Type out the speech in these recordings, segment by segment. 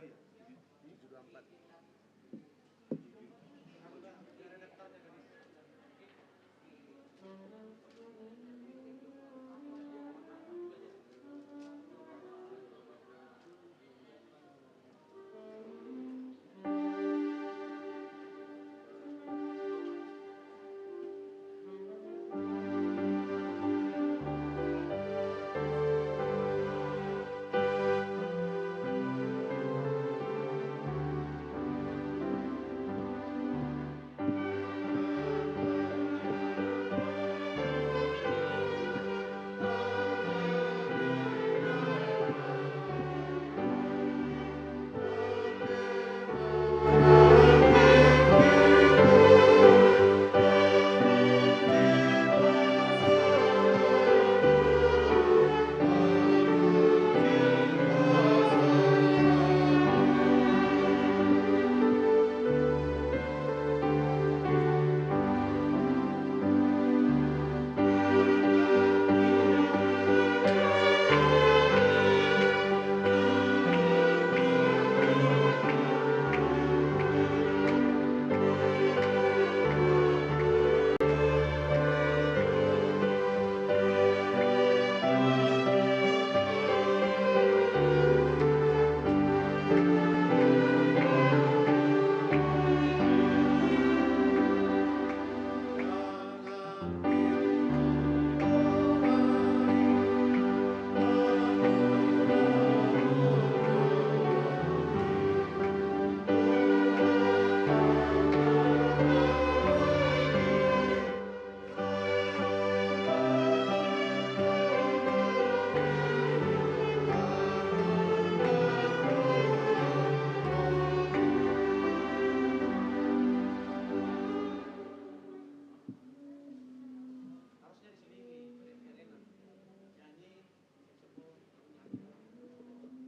724.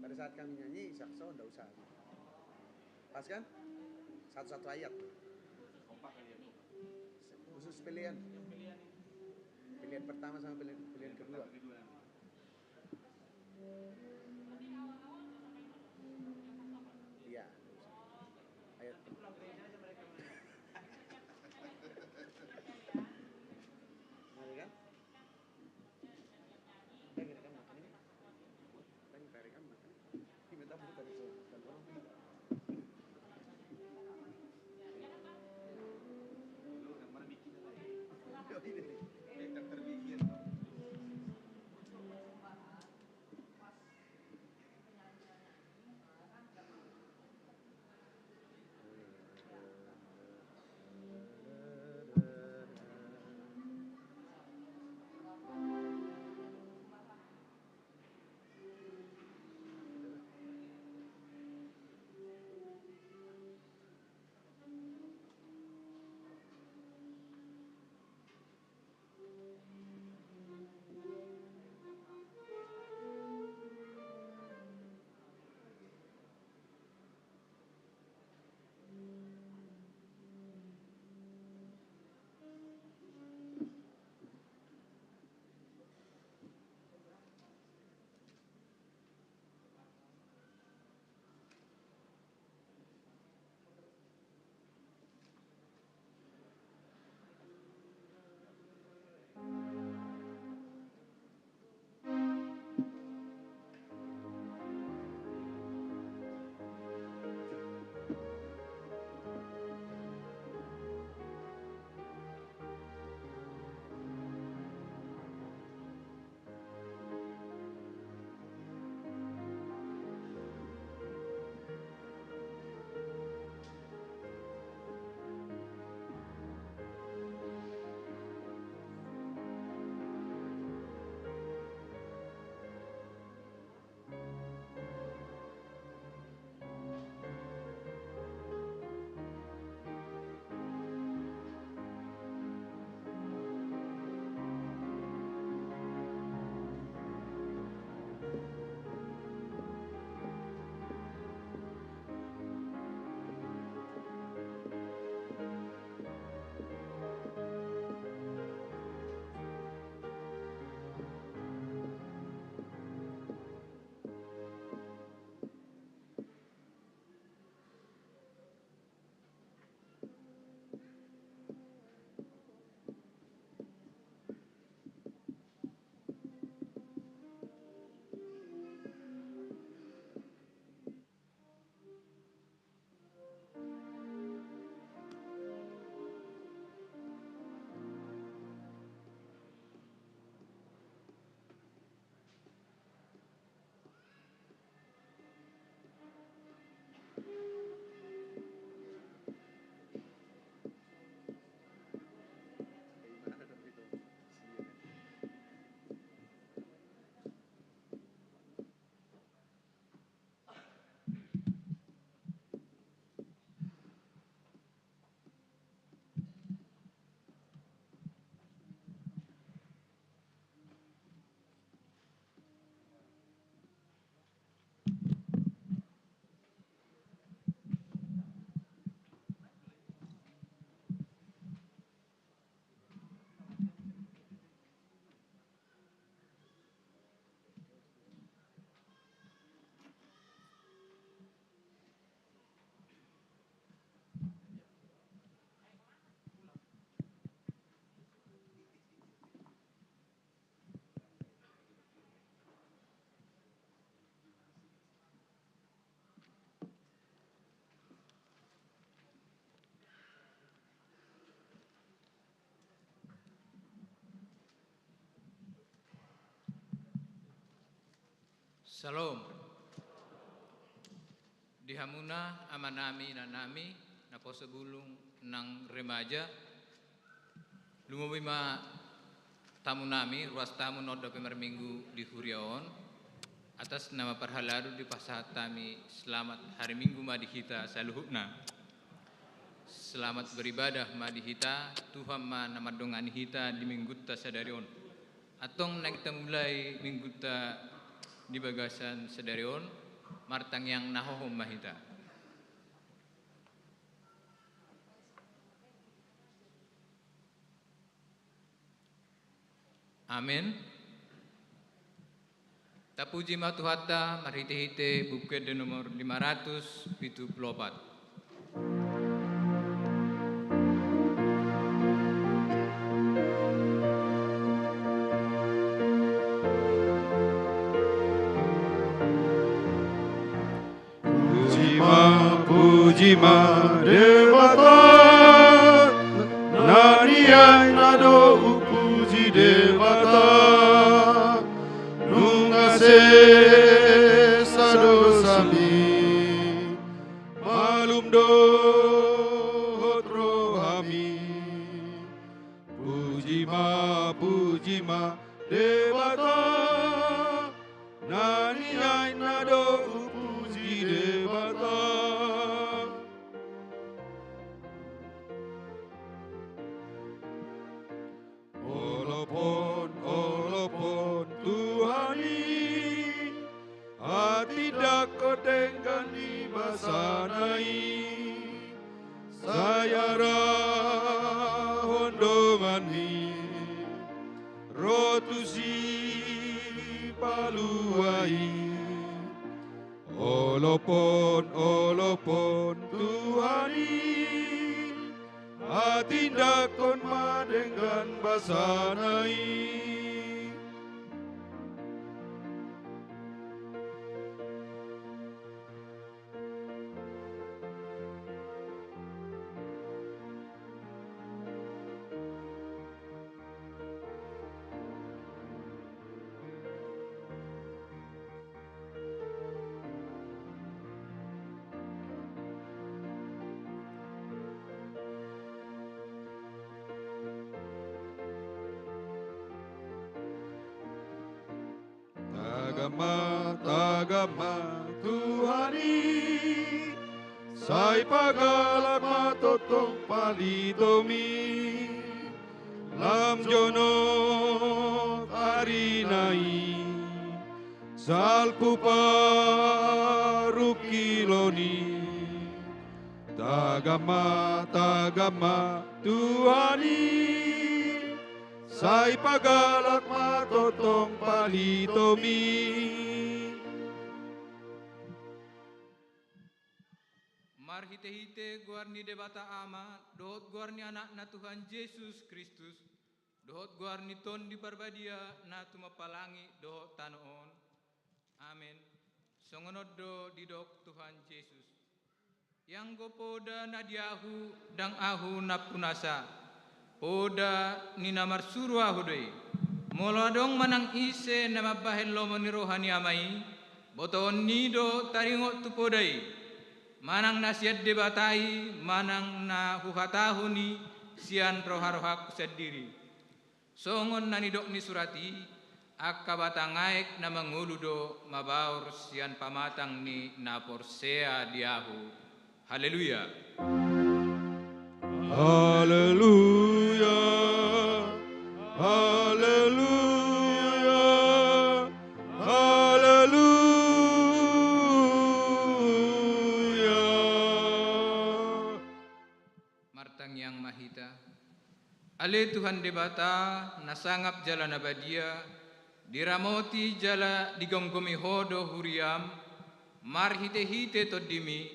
Pada saat kami nyanyi, sakso enggak usah. Pas kan? Satu-satu ayat. Khusus pilihan. Pilihan pertama sama pilihan kedua. Iya. Ayat. Mari kan? Lagi rekam makan ini. Lagi rekam makan. Ini minta putar itu. Salam. Dihamuna amanami nanami napo sebulung nang remaja lumumima tamu nami ruas tamu nodo pemerminggu di Huriaon atas nama perhaladu di pasahat kami selamat hari Minggu madihita saluhukna. Selamat beribadah madihita Tuhan ma nama dongani hita di minggutta sadarion. Atong nang kita mulai minggutta di bagasan sedarion martang yang nahohom mahita. Amin. Tapuji matuhata marhite-hite bukit di nomor 574. Pujima Devata Nariyai Nado Upuji Devata Nungase Sado Sami Malum Dohotro Hami Pujima Devata Nariyai Nado Upuji Devata Olopon Tuhani Tidak kodengkan di basanai Saya rahondongani Rotusi paluai Olopon Tuhani Tidak kon madengkan basanai Tagama Tuhani Sai pagalak matotong palitomi Lam jono karinai Salpu parukiloni Tagama Tuhani Sai pagalak matotong palitomi Marhite-hite guarni debata ama dohot guarni anak na Tuhan Yesus Kristus dohot guarni ton di parbadia na tumapalangi dohot tanoon. Amin. Songonoddo di dok Tuhan Yesus. Yang gopoda na diahu dang ahu na punasa. Poda ni namar surwa hudoi. Molodong manang ise na mabahel lomo ni rohani amai. Boton nido taringot tupodai. Manang nasiat debatai, manang na huhatahuni sian roha-roha sediri. Songon nanidok ni surati, akka batangaik na manguludo mabaur sian pamatang ni naporsea diahu. Haleluya. Haleluya, haleluya, haleluya. Martang yang mahita. Ale Tuhan debata nasangap jala nabadia, diramoti jala digonggomi hodo huriam, marhite-hite todimi,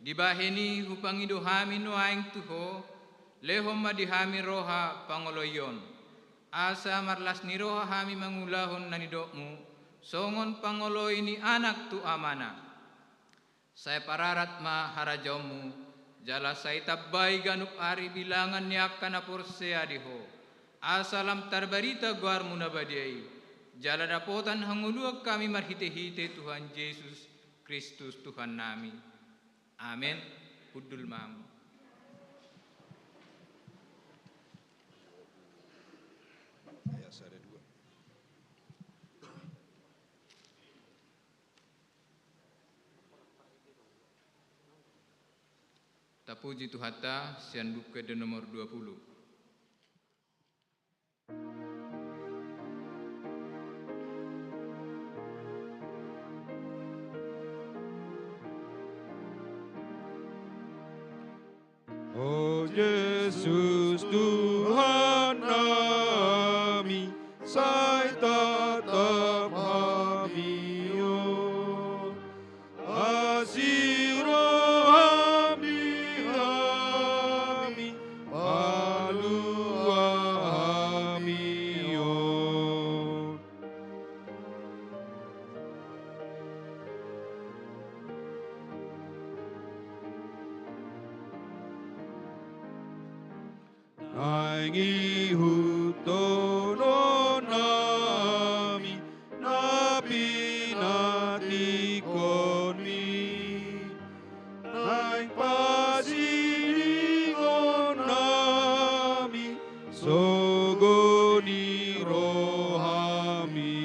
dibaheni hupangido hami no aing tuho, lehom madihami roha pangoloyon. Asa marlas ni roha hami mangulahon nanidokmu, songon pangolo ini anak tu amana. Saya pararat ma harajomu, jala saya tabai ganup ari bilangan ni akan aporsea diho. Asalam tarbarita guar munabadiai, Jala dapotan hanguluak kami marhite-hite Tuhan Yesus Kristus Tuhan nami. Amin. Kudul mamu. Tapuji Tuhata, sian buku de nomor 20. Oh Yesus Tuhan kami, sai tatap hamio, asiro hami, palua hamio. Naingi hutono nami, napi natikon mi, naing pasilingon nami, sogoni rohami.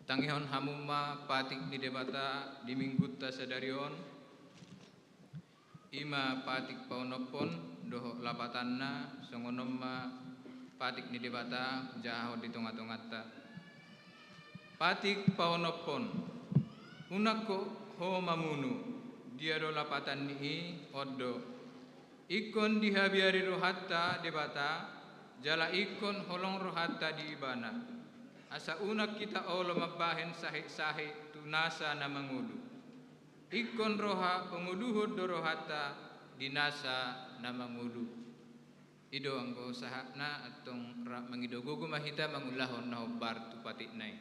Tangihon hamuma patik di debata di mingguta sadarion. Ima patik paunopon doho lapatanna songonomma patik ni debata jaho di tonga-tongata. Patik paunopon unako ho mamunu dia do lapatan ni oddo ikon dihabiari rohatta debata jala ikon holong rohatta di ibana asa unak kita olo mabahen sahih-sahih tunasa na mangudu. Ikon roha penguduhud do rohata dinasa na mangudu. Ido anggo sahakna atong mangido gugu mahita mangulahon na hobar tu patik nai.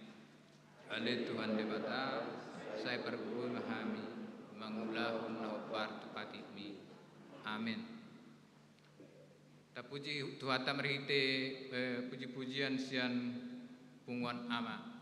Ale Tuhan debata saya pergul mahami mangulahon na hobar tu patik mi. Amin. Tapuji Tuhata merhite puji-pujian sian pungwan ama.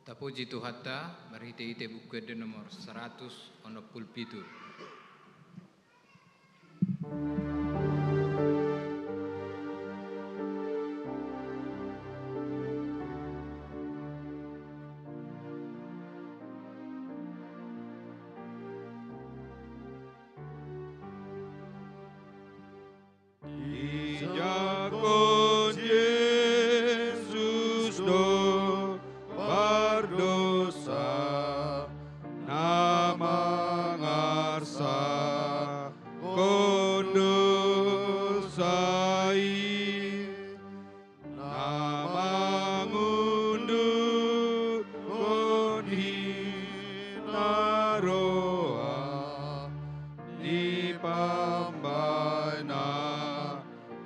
Tapuji Tuhatta, marhite-hite buku de nomor 100 ono pulpitur. Jakon Yesus do berdosa, nama ngarsa kondosai, nama ngunduh koni naroa di pambaina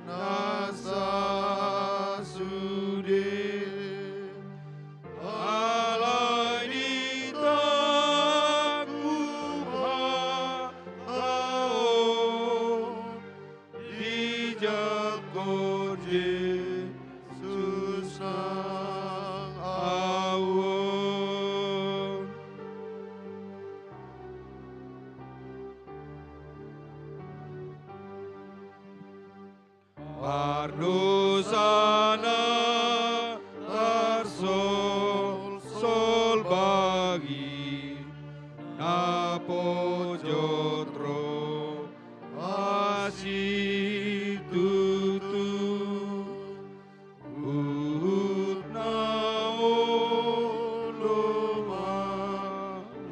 nasa sude alai di takuha di jakor Yesus nang awon. Pardosana tarsol sol bagi napo jotro asih tutu ut naoloma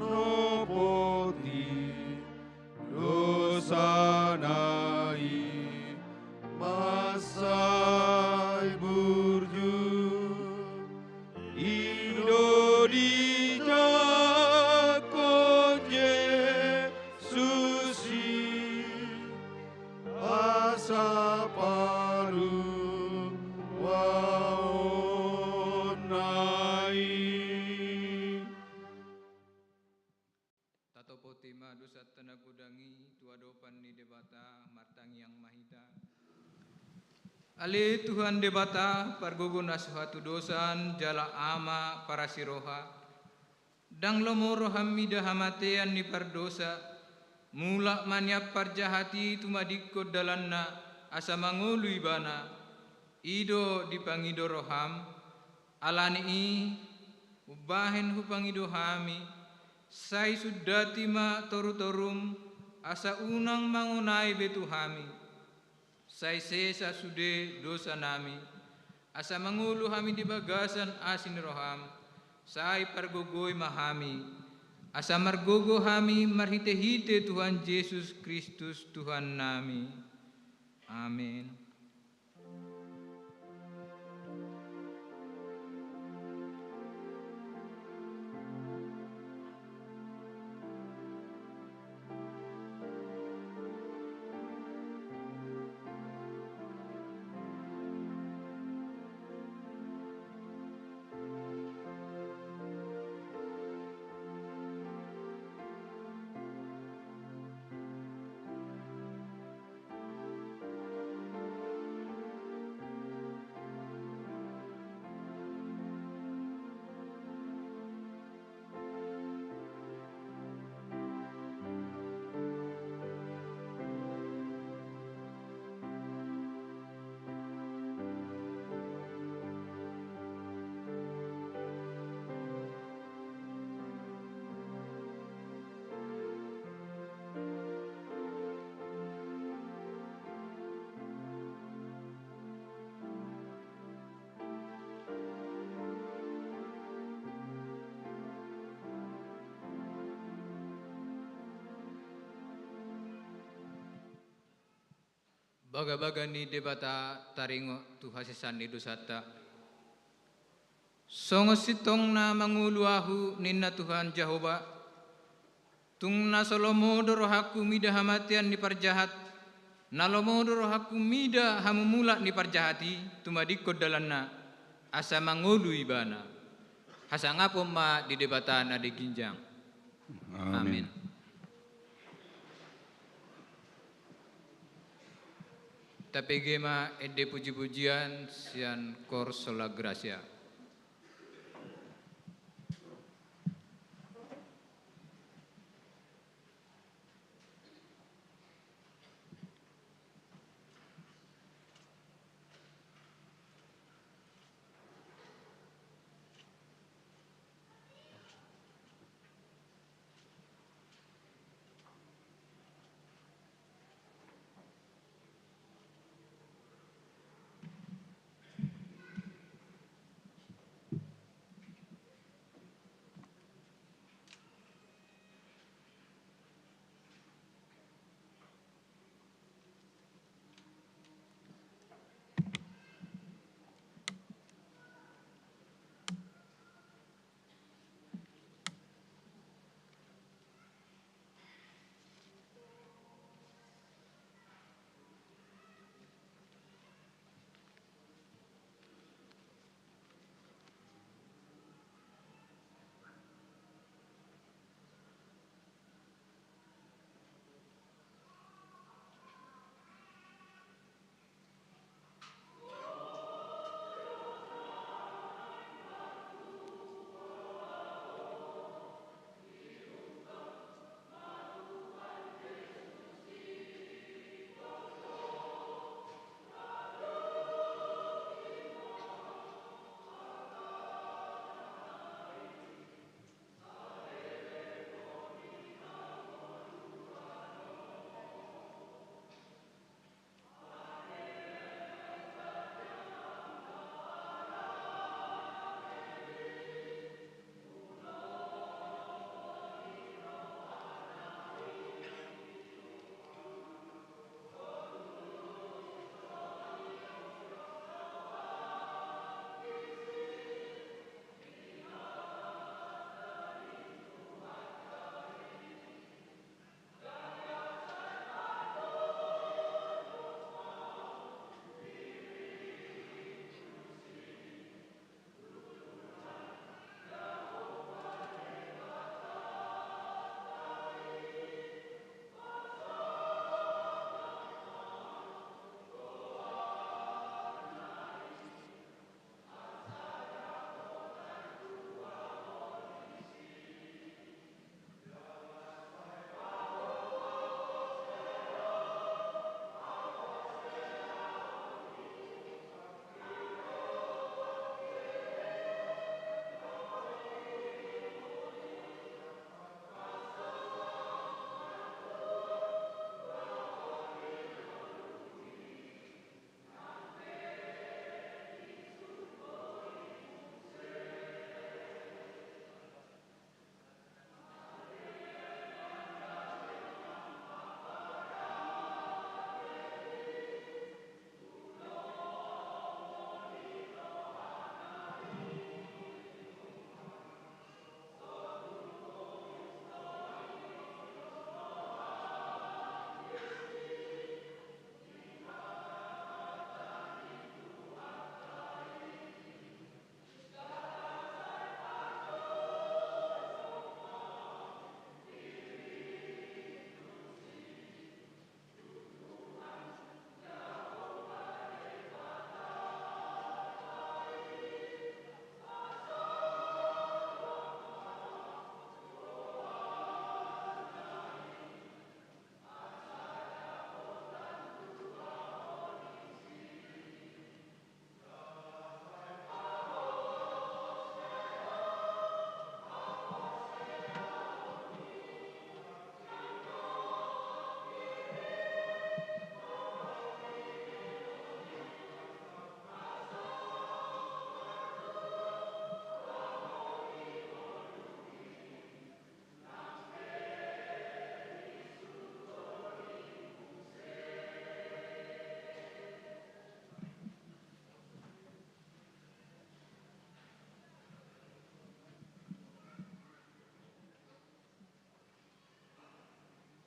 nopoti dosanai Masai burju Indonesia kon Yesusi asa paru waonai. Tato potima dosa tenagudangi tua dopan ni debata martang yang mahita. Ale Tuhan debata pargogon asuhatu dosan jala ama para siroha. Dang lomoro hamida hamatean ni pardosa. Mula manyap parjahati tumadikko dalanna asa mangulu ibana. Ido dipangido roham. Alani i ubahen hupangido hami. Sai sudatima toru-torum asa unang mangunai betu hami. Sai sesa sude dosa nami asa mangulu hami di bagasan asin roham. Sai pargogoi mahami asa margogo hami marhite-hite Tuhan Yesus Kristus Tuhan nami. Amin. Baga-baga ni debata taringo tu hasisan ni dosata. Songo sitong na manguluahu ninna Tuhan Jehovah. Tung na solomodoro haku mida hamatian ni parjahat. Nalomodoro haku mida hamumula ni parjahati. Tumadikod dalanna asa mangulu ibana. Hasa ngapo ma di debata na di ginjang. Amin. Tapi gema ede puji-pujian sian kor sola gracia.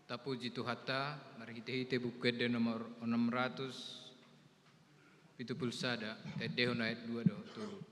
Tapuji Tuhata, marhite-hite bukede nomor 671 tedehon ayat 2 do turu.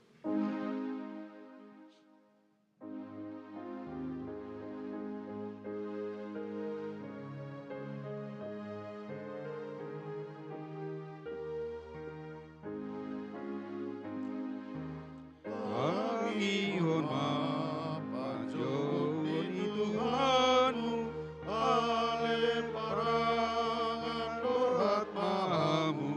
Angihon mapanjoni Tuhanmu, ale parangan dohat mahamu,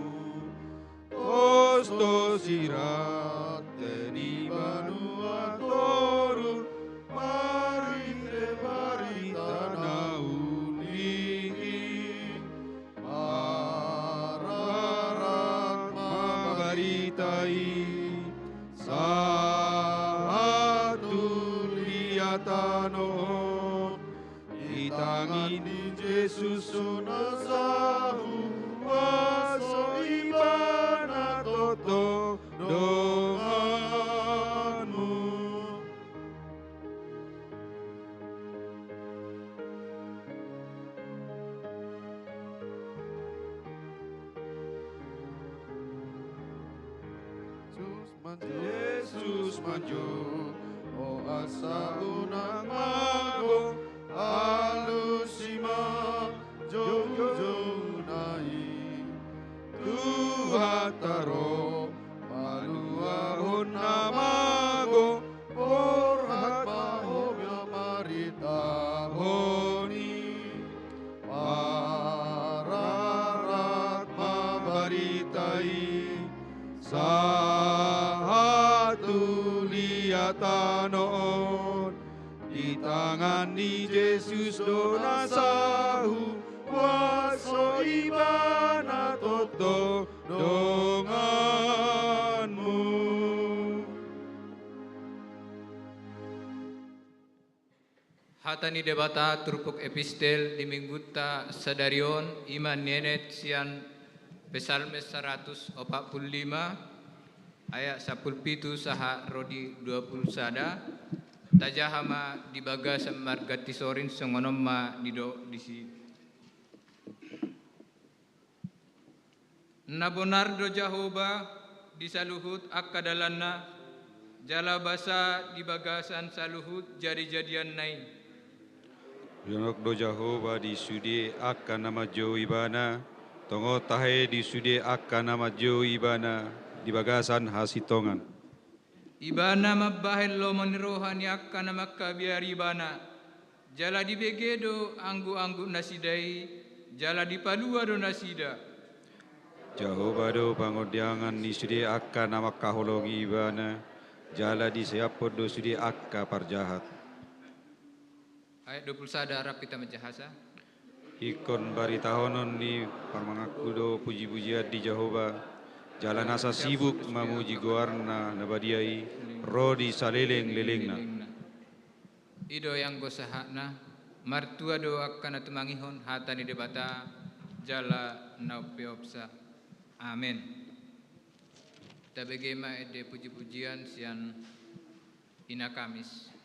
Osto sirat teni banua toru, mari te barita nauni, ararat mabaritai, satu liatano, itangin di Yesus nasahu, waso ibana toto donganmu. Yesus manjo, o asa unang mago, alusima jojo nai, tuhataro paluahon namago, porhat mahobya marita honi, pararat mabaritai, satu liatanon, di tangan ni Yesus donasahu, waso ibana toto donganmu. Hatani debata turpuk epistel di mingguta sadarion iman nenet sian Pesalmes 145 ayat 17 saha rodi 20 sada tajahama di bagas margati sorin songonomma dido disi Nabonardo Jahoba di saluhut akkadalanna jala basa di bagasan saluhut jadi-jadian nain Yonok do Jahoba di sudi akan nama jo ibana, tongo tahe di sudi akan nama jo ibana, di bagasan hasitongan. Ibana mabahel lo manirohan yakka na makabiari ibana. Jala di begedo anggu-anggu nasidai, jala di palua do nasida. Jahoba do pangodiangan di sudi akan nama kahologi ibana, jala di siapod do sudi akka parjahat. Ayat 21 Arab kita menjahasa. Ikon baritahonon ni parmangaku do puji-pujian di Jahoba, jalan asa sibuk mamuji goarna nabadiai, rodi saleleng-lelengna. Ido yang gosahakna, martua do akan atumangihon hatani debata, jala naupeopsa. Amin. Kita bagaimana ede puji-pujian sian Ina Kamis.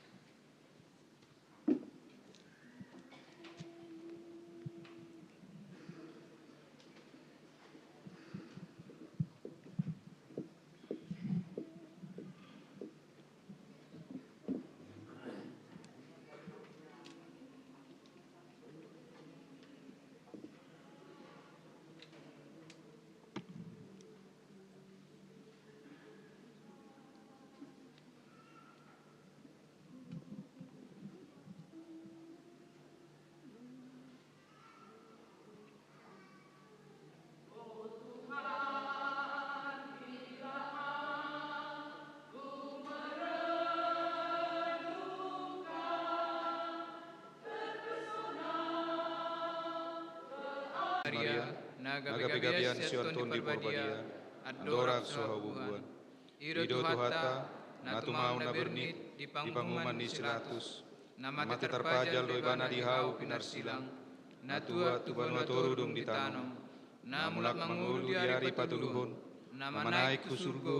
Maria, naga-begabian sionton di Borbadia, adorak sohabubuan. Ido Tuhata, natumau na bernit, di pangumuman ni silatus, namati terpajal do ibana di hau pinar silang, natua tubanua torudung di tanom, namulak mangulu di hari patuluhon, namanaik ku surgo,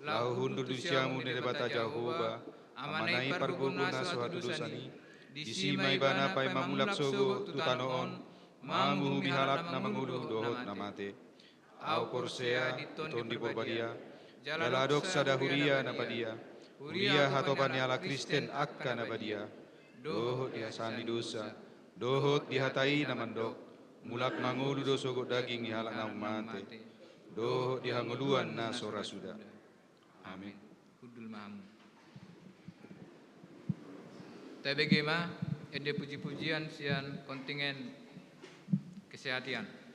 lau hundur dusiamu ne debata Jahoba, amanai parguna suatu dosani, Disimai bana pai mamulak sogo tutanoon, manguhu bihalak na manguluh dohot namate. Au porsea diton di borbadia, jaladok sada huria na badia, huria hatopan yala Kristen akka na badia, dohot dihasani dosa, dohot dihatai na mandok, mulak mangulu dosogo daging ihalak na umate, dohot dihanguluan na sora suda. Amin. Kudul mahamu. Tabegema, ede puji-pujian sian kontingen kesehatan.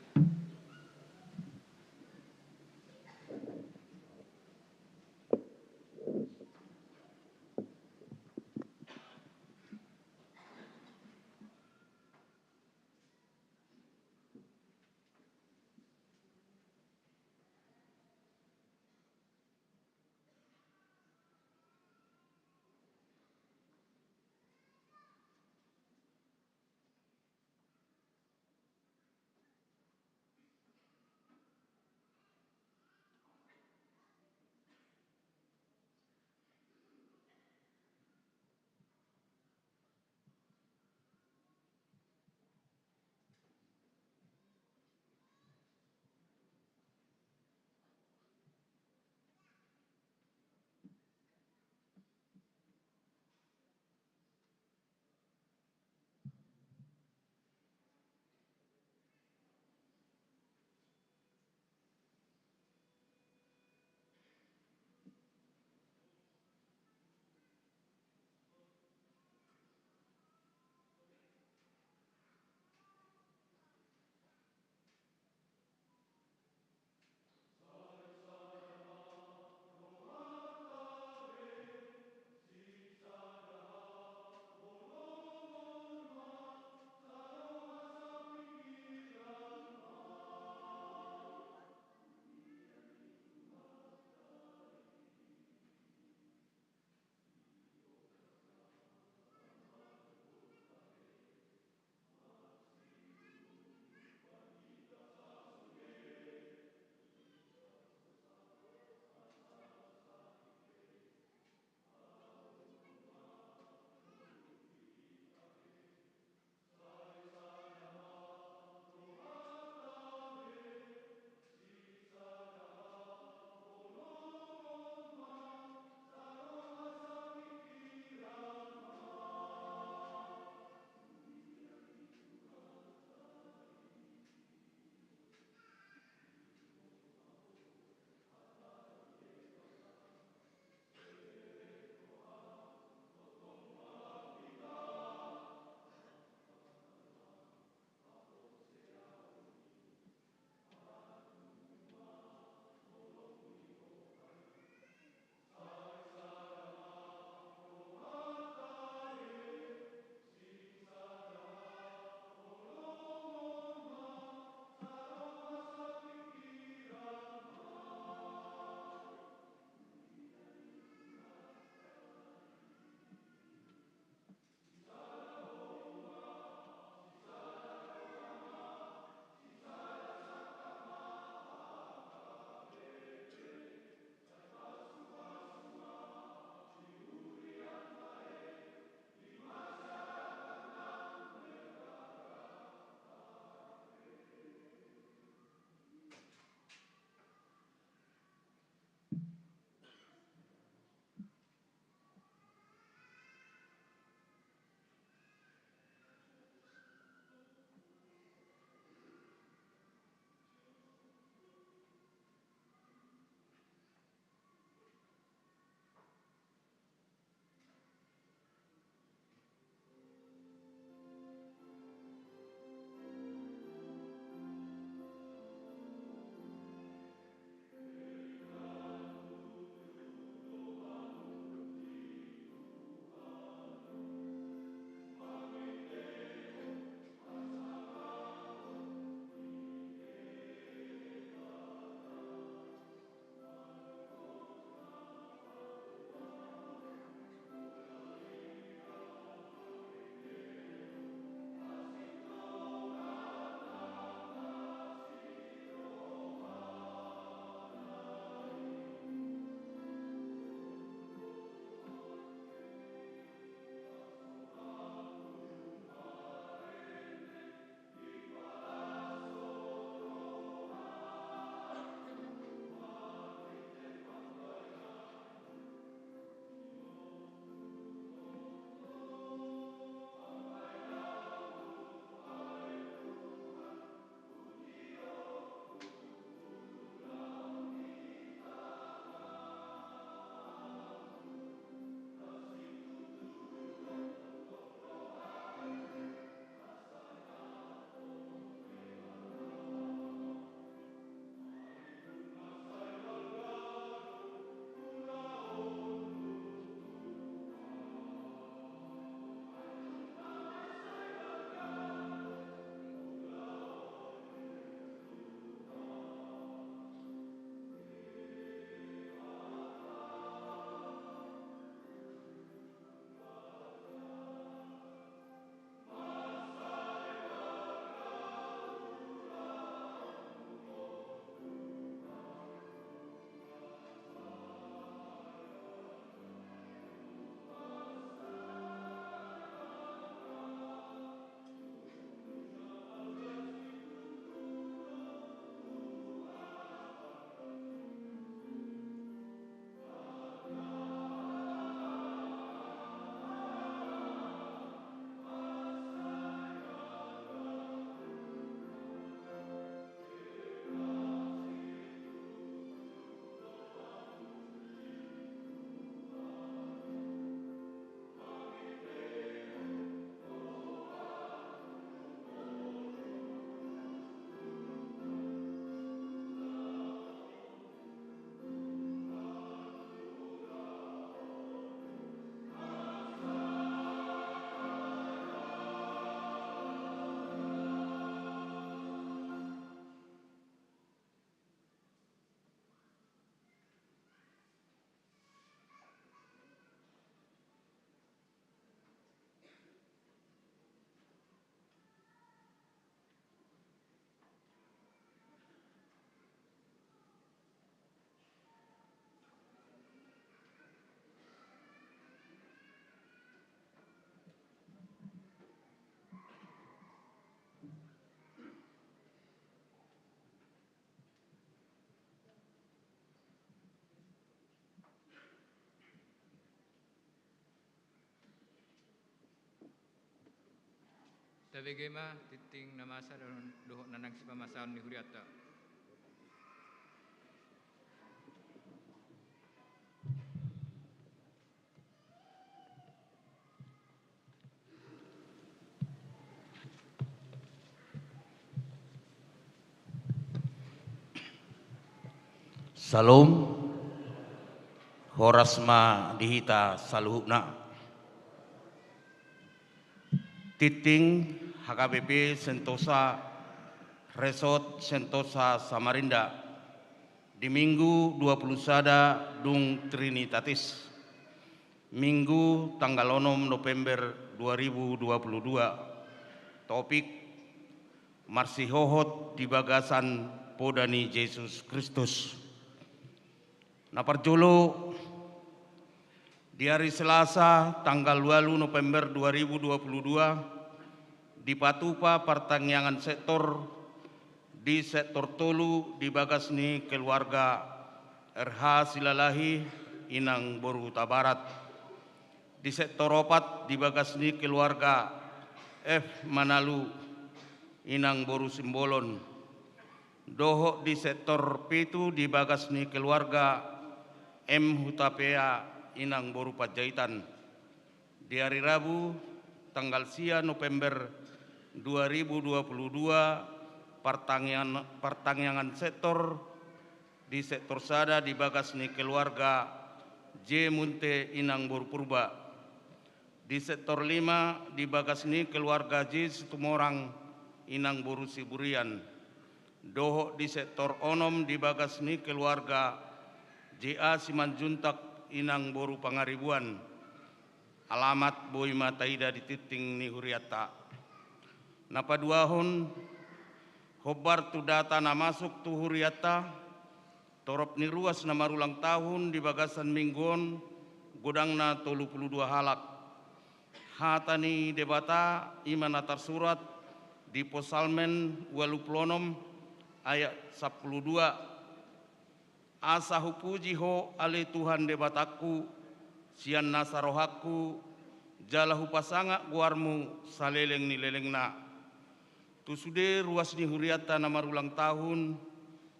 Tabegema titing namasa dan dohok nanang si pamasaon ni huriata. Salam, horasma dihita saluhukna. Titing HKBP Sentosa Resort Sentosa Samarinda di Minggu 20 Sada Dung Trinitatis Minggu tanggal 6 November 2022. Topik Marsihohot di Bagasan Podani Yesus Kristus. Naparjolo di hari Selasa tanggal 8 November 2022 di Patupa pertangyangan sektor di sektor Tolu di Bagasni keluarga RH Silalahi Inang Boruta Barat, di sektor Opat di Bagasni keluarga F Manalu Inang Boru Simbolon, dohok di sektor Pitu di Bagasni keluarga M Hutapea Inang Boru Pajaitan. Di hari Rabu tanggal sia November 2022 pertangyangan sektor di sektor Sada di Bagasni keluarga J Munte Inang Boru Purba. Di sektor 5 di Bagasni keluarga J Situmorang Inang Boru Siburian. Dohok di sektor Onom di Bagasni keluarga JA Simanjuntak Inang Boru Pangaribuan. Alamat Boy Mataida di titing ni huriata. Napaduahon hobar tu data na masuk tu huriata torop ni ruas na marulang tahun di Bagasan Minggon godang na 32 halak. Hatani debata iman atar surat di Posalmen 86 ayat 12. Asa hupuji ho ale Tuhan debataku, sian nasarohaku, jala hupasanga guarmu saleleng ni lelengna. Tusude ruas ni huriata na marulang tahun,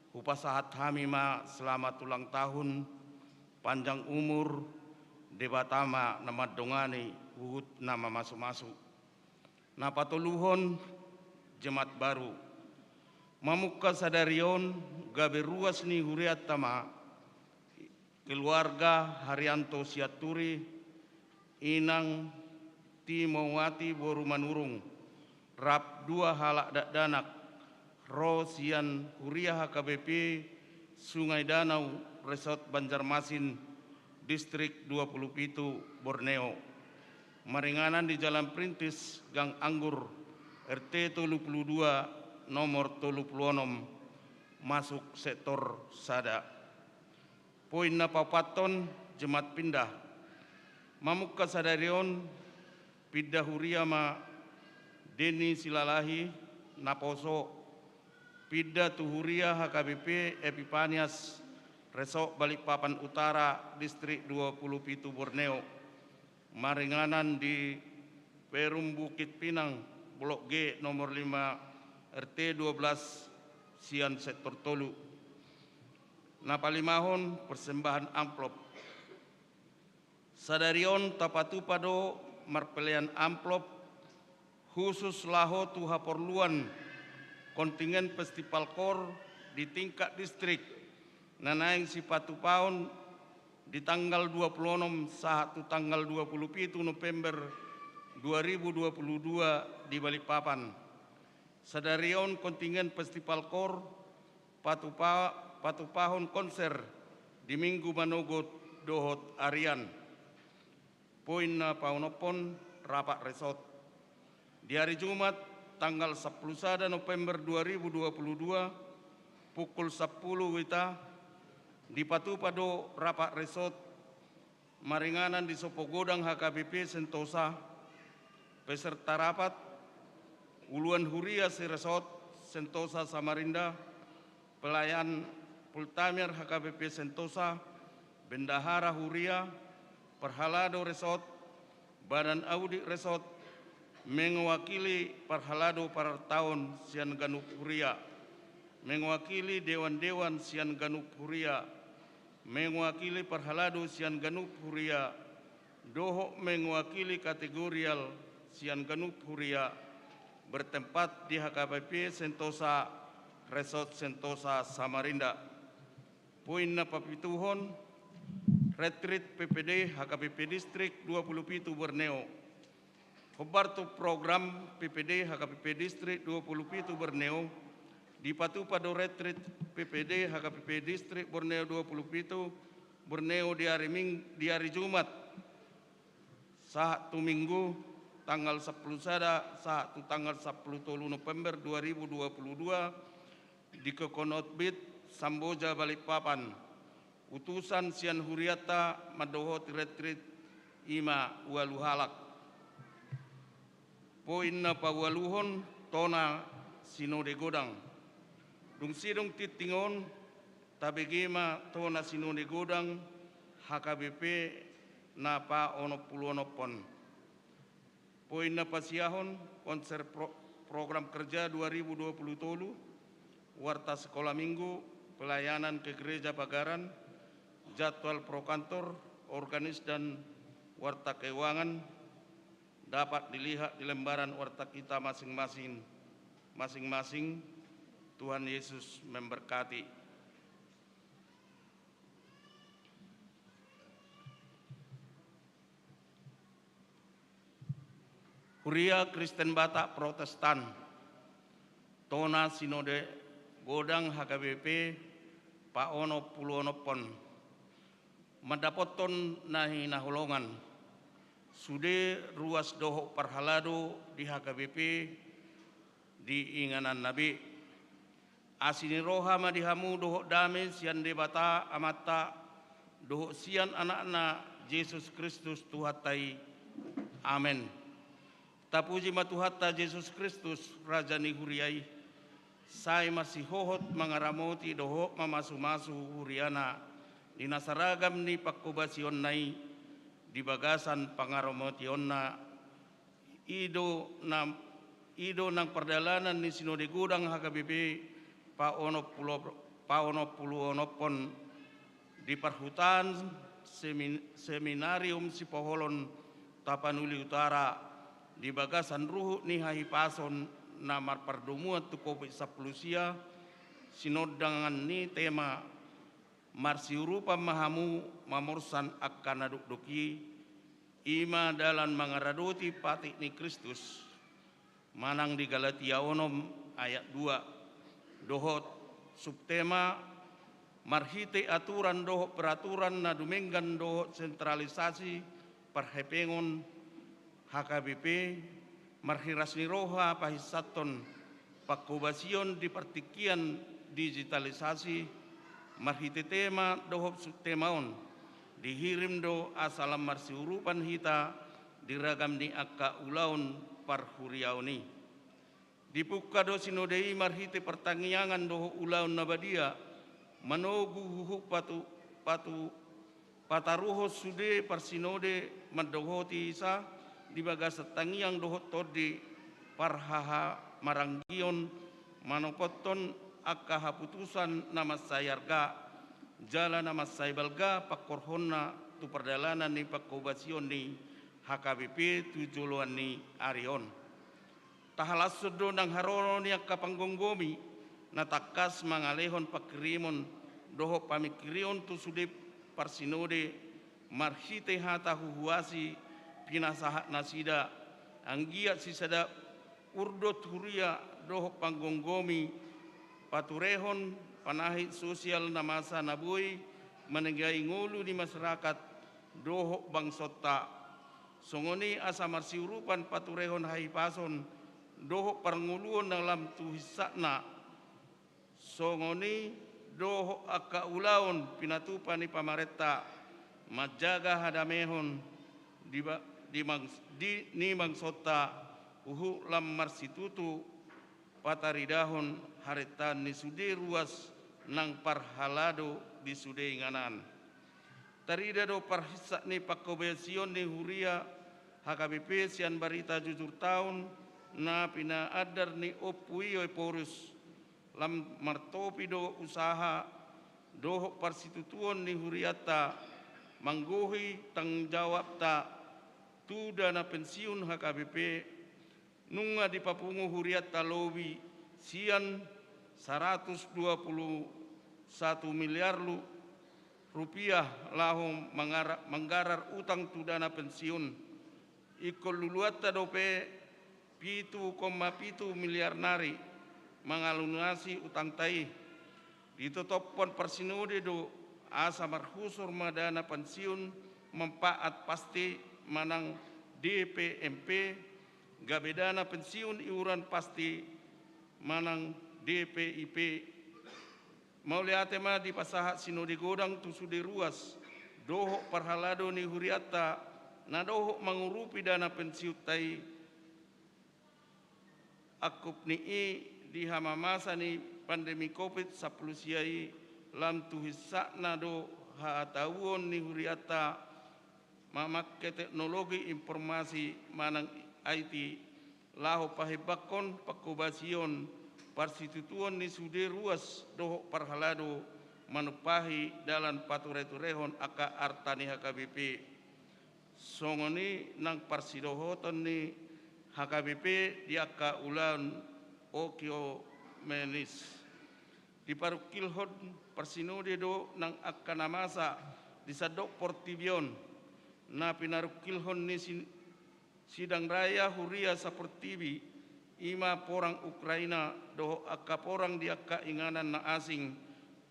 hupasahat hamima selamat ulang tahun, panjang umur, debatama nama dongani, uhut nama masuk-masuk. Napatuluhon jemaat baru. Mamuka sadarion gabe ruas ni huriat tama keluarga Haryanto Siaturi Inang Timowati Boru Manurung rap 2 halak danak Rosian Huria HKBP Sungai Danau Resort Banjarmasin Distrik 27 Borneo. Maringanan di Jalan Perintis Gang Anggur RT 32 nomor 36 masuk sektor Sada. Poin na papaton jemaat pindah. Mamuka sadarion pindah huria ma Deni Silalahi Naposo pindah tuhuria HKBP Epipanias Resok Balikpapan Utara Distrik 27 Borneo. Maringanan di Perum Bukit Pinang Blok G nomor 5 RT 12 Sian sektor Tolu. Napalimahon persembahan amplop. Sadarion tapatu pado marpelian amplop khusus laho tu haporluan kontingen festival kor di tingkat distrik nanaing sipatu paon di tanggal 26 satu tanggal 27 November 2022 di Balikpapan. Sadarion kontingen festival kor patupahon konser di Minggu Manogot Dohot Arian. Poin na paunopon rapat resort. Di hari Jumat tanggal 10 Sada November 2022 pukul 10 wita di Patupado rapat resort maringanan di Sopogodang HKBP Sentosa peserta rapat Uluan Huria Resort Sentosa Samarinda, pelayan Pultamir HKBP Sentosa, Bendahara Huria, Perhalado Resort, Badan Audit Resort, mengwakili parhalado partaun sian ganup huria, mengwakili dewan-dewan sian ganup huria, mengwakili parhalado sian ganup huria, doho mengwakili kategorial sian ganup huria, bertempat di HKBP Sentosa Resort Sentosa Samarinda. Poin na papituhon, retreat PPD HKBP Distrik 27 Borneo. Hobarto program PPD HKBP Distrik 27 Borneo dipatu pada retreat PPD HKBP Distrik Borneo 27 Borneo di hari Jumat Sabtu Minggu tanggal 10 sada Sabtu tanggal 10 November 2022 di Kokonot Beach Samboja Balikpapan. Utusan sian huriata madohot retreat ima waluhalak. Poin na pawaluhon tona sinode godang. Dung sidong titingon tabegema tona sinode godang HKBP na pa onopon. Poin na pasiahon konser program kerja 2020 warta sekolah minggu, pelayanan ke gereja Pagaran, jadwal prokantor, organis dan warta keuangan dapat dilihat di lembaran warta kita masing-masing. Tuhan Yesus memberkati. Huria Kristen Batak Protestan, tona sinode godang HKBP paono puluonopon, madapoton nahi naholongan. Sude ruas doho parhalado di HKBP di inganan Nabi. Asini roha madihamu doho dame sian debata amata doho sian anak-anak Yesus Kristus Tuhatai. Amin. Tapuji matuhatta Yesus Kristus Raja ni huriai. Sai masih hohot mangaramoti doho mamasu-masu huriana. Di nasaragam ni pakkubasion nai. Di bagasan pangaromotionna ido nang perdalanan ni sinode godang HKBP paono puluonopon di perhutan seminarium Sipoholon Tapanuli Utara di bagasan ruhu ni hahipason namar perdumuan tu kopi saplusia sinodangan ni tema marsiurupa mahamu mamursan akan aduk-duki ima dalan mangaradoti patik ni Kristus manang di Galatia onom ayat 2 dohot subtema marhite aturan dohot peraturan na dumenggan dohot sentralisasi perhepengon HKBP marhiras ni roha pahisaton pakubasion di pertikian digitalisasi marhite tema dohop sutemaon dihirim do asalam marsiurupan hita diragam ni akka ulaun parhuriauni dipuka do sinodei marhite pertangiangan doho ulaun nabadia manogu huhu pataruho sude parsinode madohoti isa di bagas tangiang doho todi parhaha maranggion manopoton akka haputusan nama sayarga jala nama saybalga pakorhonna tu perdalanan ni pakobasion ni HKBP tujuan ni Arion tahalasuddo nang harono ni akka panggonggomi natakas mangalehon pakrimon doho pamikrion tu sude parsinode marhite hata huhuasi pinasahat nasida anggiat sisada urdot huria doho panggonggomi paturehon panahit sosial na masa nabuy menenggai ngulu di masyarakat doho bangsota songoni asa marsiurupan paturehon haipason doho parnguluon dalam tuhisakna songoni doho akka ulaon pinatupan ni pamareta majaga hadamehon di bangsota uhu lam marsitutu pataridahon haritan ni sude ruas nang parhalado di sude inganan. Tarida do parhisa ni pakobesion ni huria HKBP sian barita jujur tahun na pina adar ni opui porus lam martopi do usaha doho parsitutuon ni huriata manggohi tanggung jawab ta tu dana pensiun HKBP nunga di papungu huriata lobi sian 121 miliar rupiah lahong manggarar utang tu dana pensiun ikol luluata dope 7,7 miliar nari mengalunasi utang tai ditotopon persinode do asa marhusur madana pensiun mempaat pasti manang DPMP gabedana pensiun iuran pasti manang DPIP mau lihat tema di pasahat sinode godang tu sude ruas doho parhalado ni huriata na doho mengurupi dana pensiun tai akup ni di hama masa ni pandemi COVID-10 siai lam tuhisa na do haatawon ni huriata mamakai teknologi informasi manang IT laho pahebakon pakobasion parsitutuan ni sude ruas doho parhalado manupahi dalam patureturehon aka artani HKBP songoni nang parsidohoton ni HKBP di aka ulan okio menis di parukilhon parsinode do nang aka namasa di sadok portibion na pinarukilhon ni sidang raya huria saportibi ima porang Ukraina do aka porang di aka inganan na asing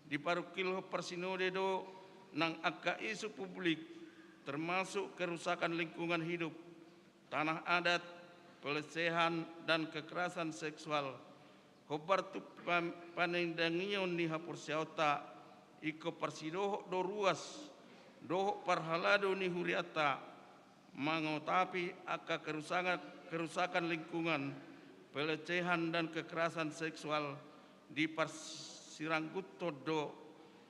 di parukil persinode do nang aka isu publik termasuk kerusakan lingkungan hidup, tanah adat, pelecehan dan kekerasan seksual. Hobar tu panendangion ni hapur siauta iko persidoho do ruas doho parhalado ni huriata mangotapi aka kerusakan lingkungan, pelecehan dan kekerasan seksual di Parsirangkuto do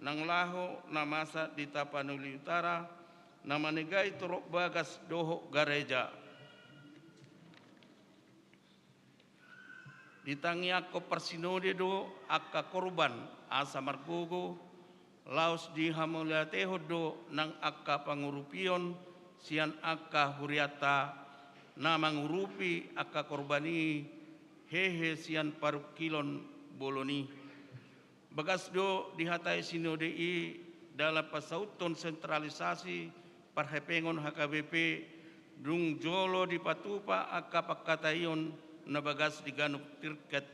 nang laho namasa di Tapanuli Utara nama negai torok bagas doho gareja ditangi ako persinode do aka korban asa margogo laos di hamolateho do nang aka pangurupion sian aka huriata na mangurupi aka korbani hehe sian parukilon boloni bagas do dihatai sinode i dalam pasauton sentralisasi parhepengon HKBP dung jolo di patupa aka pakatayon na bagas diganuk tirket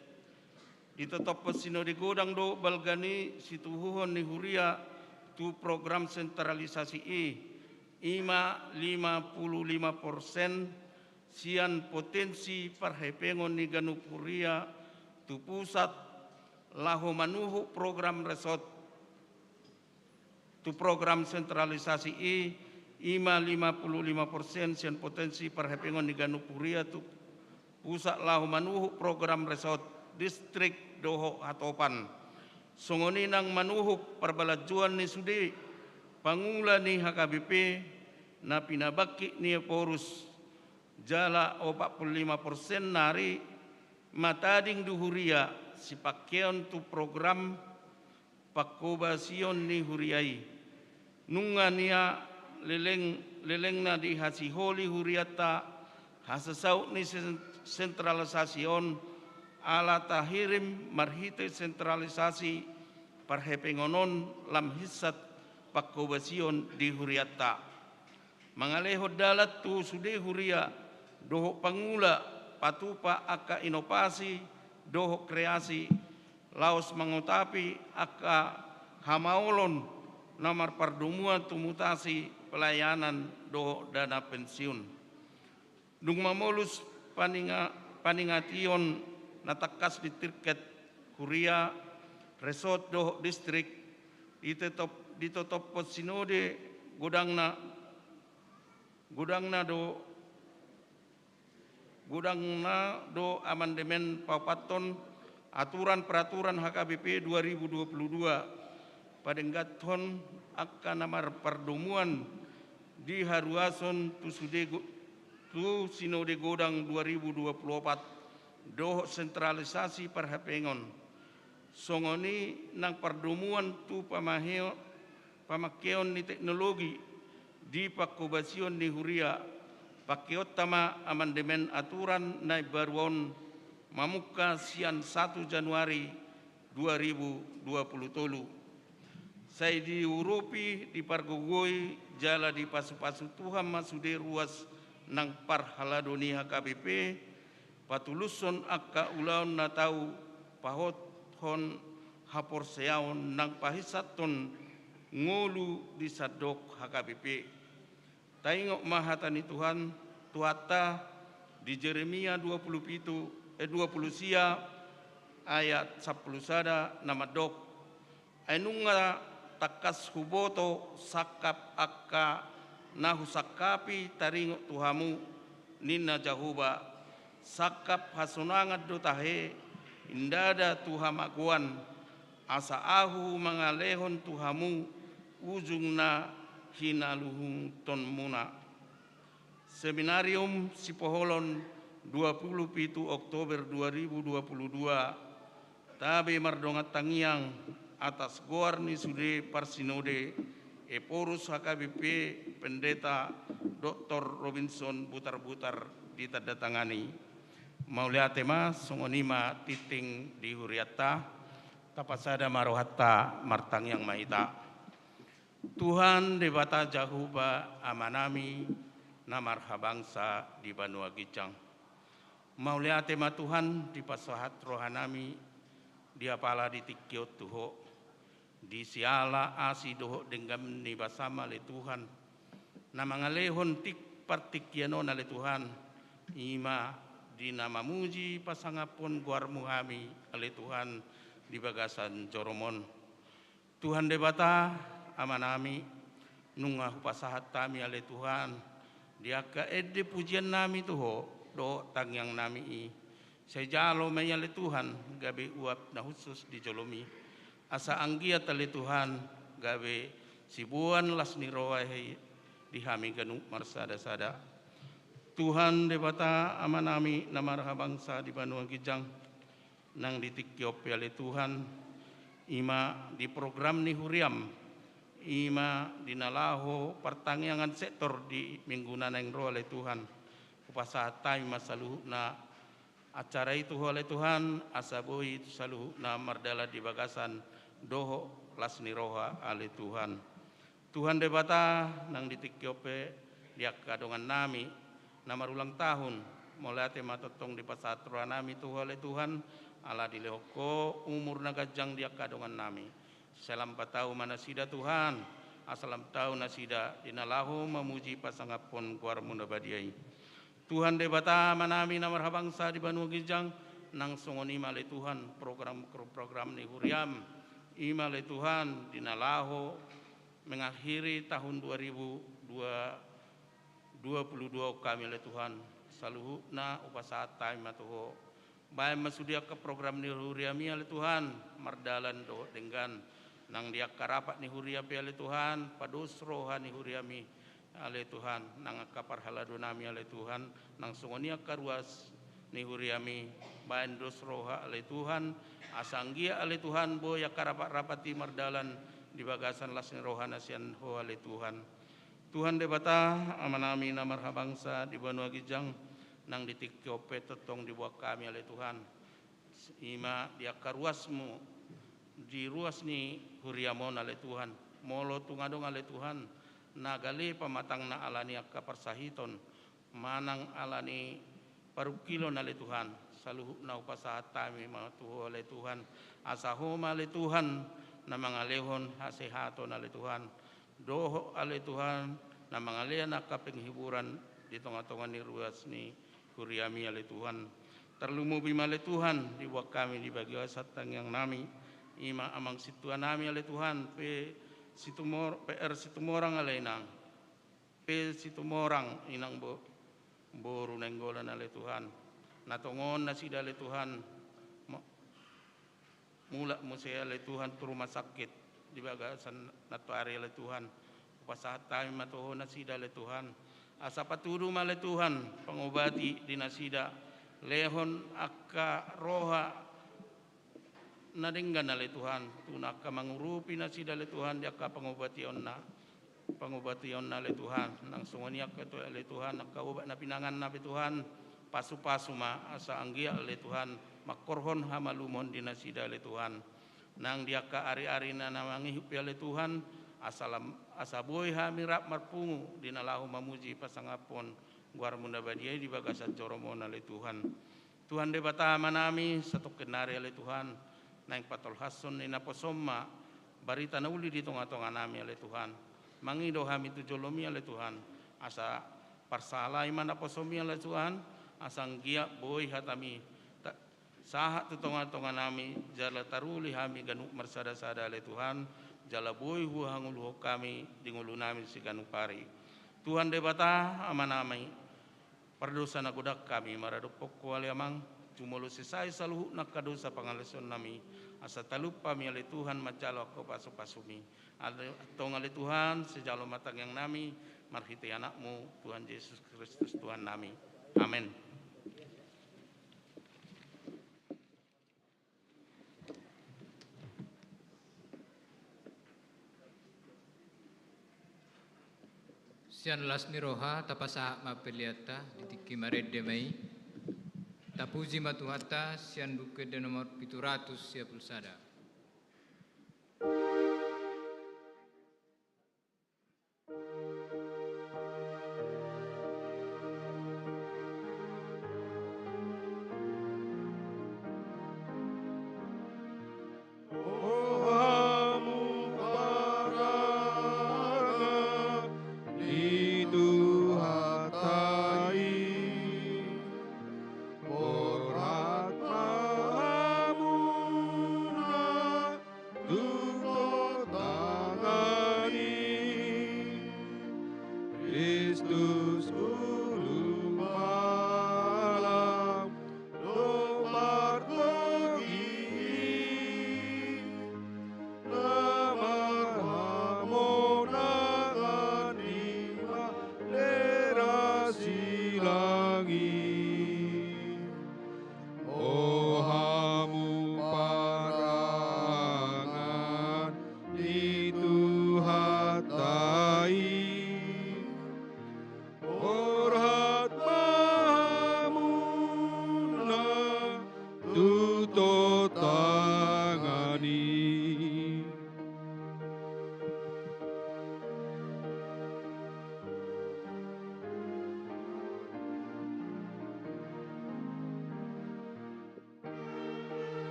ditotop sinode godang do balgani situhuhon ni huria tu program sentralisasi ima 55% sian potensi parhepengon ni ganuk huria tu pusat lahu manuhu program resort tu program sentralisasi ima 55% sian potensi parhepengon ni ganuk huria tu pusat lahu manuhu program resort distrik doho hatopan songoni nang manuhu perbalajuan ni sudi pangula ni HKBP na pinabaki ni porus jala 45% nari matading duhuria si pakaian tu program pakobasion ni huriai nunga nia leleng na di hasiholi huriata hasasau ni sentralisasion ala tahirim marhite sentralisasi parhepengonon lam hisat pakobasion di huriata mangaleho dalat tu sude huria doho pangula patupa aka inovasi doho kreasi laos mengutapi aka hamaolon namar pardumuan tumutasi pelayanan doho dana pensiun dung mamolus paningation natakas di tirket huria resort doho distrik ditotop sinode gudangna do amandemen papaton aturan peraturan HKBP 2022 padenggaton akan namar pardumuan di haruason tu sude tu Sinode Godang 2024 doh sentralisasi perhapengon songoni nang perdomuan tu pamakeon ni teknologi di pakobasion ni huria pakiot tama amandemen aturan na baruon mamuka sian 1 Januari 2023. Saya diurupi di pargogoi jala di pasu-pasu Tuhan masude ruas nang parhaladoni HKBP patuluson akka ulaon na tau pahot hon hapor seaon nang pahisaton ngulu di sadok HKBP. Taingok mahatani Tuhan tuata di Jeremia 20 sia ayat 10 sada nama dok ainunga takas huboto sakap akka nahu sakapi taringok Tuhamu nina jahuba sakap hasunangat dotahe indada tuhamaguan asa ahu mangalehon Tuhamu ujungna hinaluhung ton muna. Seminarium Sipoholon 27 Oktober 2022 tabe mardongat tangiang atas Goarni Sude Parsinode Eporus HKBP Pendeta Dr. Robinson Butar-Butar ditandatangani. Maulia tema songonima titing di huriata tapasada marohatta martang yang mahita. Tuhan debata jahuba amanami namarha bangsa di Banua Gicang. Maulia tema Tuhan di pasahat rohanami dia pala di tikiot tuho di siala asi doho denggam ni basama le Tuhan na mangalehon tik partikiano na le Tuhan ima di nama muji pasangapon guarmu hami ale Tuhan di bagasan Joromon Tuhan debata amanami nungah pasahat tami ale Tuhan dia ka ede pujian nami tuho do tangyang nami i sejalo mayale Tuhan gabe uap na khusus di jolomi asa anggia tali Tuhan gabe sibuan las ni roai di hami ganu marsada-sada Tuhan debata amanami namarha bangsa di Banua Gijang nang ditikyop yale Tuhan ima di program ni huriam ima dinalaho pertangyangan sektor di mingguna nang roale Tuhan upasatai masaluh na acara itu oleh Tuhan asaboi itu selalu na mardala di bagasan doho lasni roha ale Tuhan Tuhan debata nang ditikyope dia kadongan nami nama ulang tahun mulai tema totong di pasatro nami tu oleh Tuhan ala dilehoko umur nagajang dia kadongan nami salam patau manasida Tuhan asalam tahu nasida dinalahu memuji pasangapon kuar munda badiai Tuhan debata manami namarha bangsa di Banua Gijang nang songoni male Tuhan program ni huriam ima le Tuhan dinalaho mengakhiri tahun 2022 kami le Tuhan saluhna upasata matuho bae masudia ke program ni huriam le Tuhan mardalan do dengan nang dia karapat ni huriam le Tuhan padusro ni huriami ale Tuhan nang kapar halado nami ale Tuhan nang songonia karuas ni huriami baen dos roha ale Tuhan asanggia ale Tuhan boya karapat rapati mardalan di bagasan lasni roha nasian ho ale Tuhan Tuhan debata amanami namarha bangsa di Banua Gijang nang ditikyope tetong di buah kami ale Tuhan ima dia karuasmu di ruas ni huriamon ale Tuhan molo tungadong ale Tuhan nagali pamatang na alani akka parsahiton manang alani parukilo na le Tuhan saluhu na upasahat tami mga tuho le Tuhan asahoma le Tuhan na mga lehon hasehato na le Tuhan doho ale Tuhan na mga lehan na kapenghiburan di tonga-tonga ni ruas ni kuriami ale Tuhan terlumubi male Tuhan di buat kami di bagi wasatang yang nami ima amang situan nami ale Tuhan PR situmorang alainang situmorang inang boru nenggolan ale Tuhan natongon nasida ale Tuhan mula musea ale Tuhan tu rumah sakit di bagasan natuari ale Tuhan pasahat tayo matuho nasida ale Tuhan asa patudu male Tuhan pangobati dinasida lehon akka roha nadinggan ale Tuhan tunaka mangurupi nasida le Tuhan jaka pangobati onna le Tuhan nang sungoniak ketu ale Tuhan nakaubat na pinangan na Tuhan pasu-pasu ma asa anggia ale Tuhan makorhon hamalumon dinasida le Tuhan nang diaka ari-ari na namangihup ale Tuhan asa boy ha mirap marpungu dinalahu mamuji pasangapon guar munda badiai di bagasan coromon ale Tuhan Tuhan de bata manami satu kenari ale Tuhan naing patol hasun ina posomma barita na uli di tonga-tonga nami ale Tuhan mangido hami tujolomi ale Tuhan asa parsala imana posomi ale Tuhan asang gia boy hatami saha tu tonga-tonga nami jala taruli hami ganuk marsada-sada ale Tuhan jala boy hangulu kami dingulu nami si ganuk pari Tuhan de bata amanami perdosa na godak kami maradupok ko amang cumolo sisay saluhu na kadosa pangaleson nami asa talupa mi ale Tuhan macalo ako pasu-pasumi atong ale Tuhan sejalo matang yang nami marhiti anakmu Tuhan Yesus Kristus Tuhan nami amin. Sian las ni roha tapasa mapeliata ditiki maredde mai tapuji matuhata sian buke de nomor 700 sia pulsada.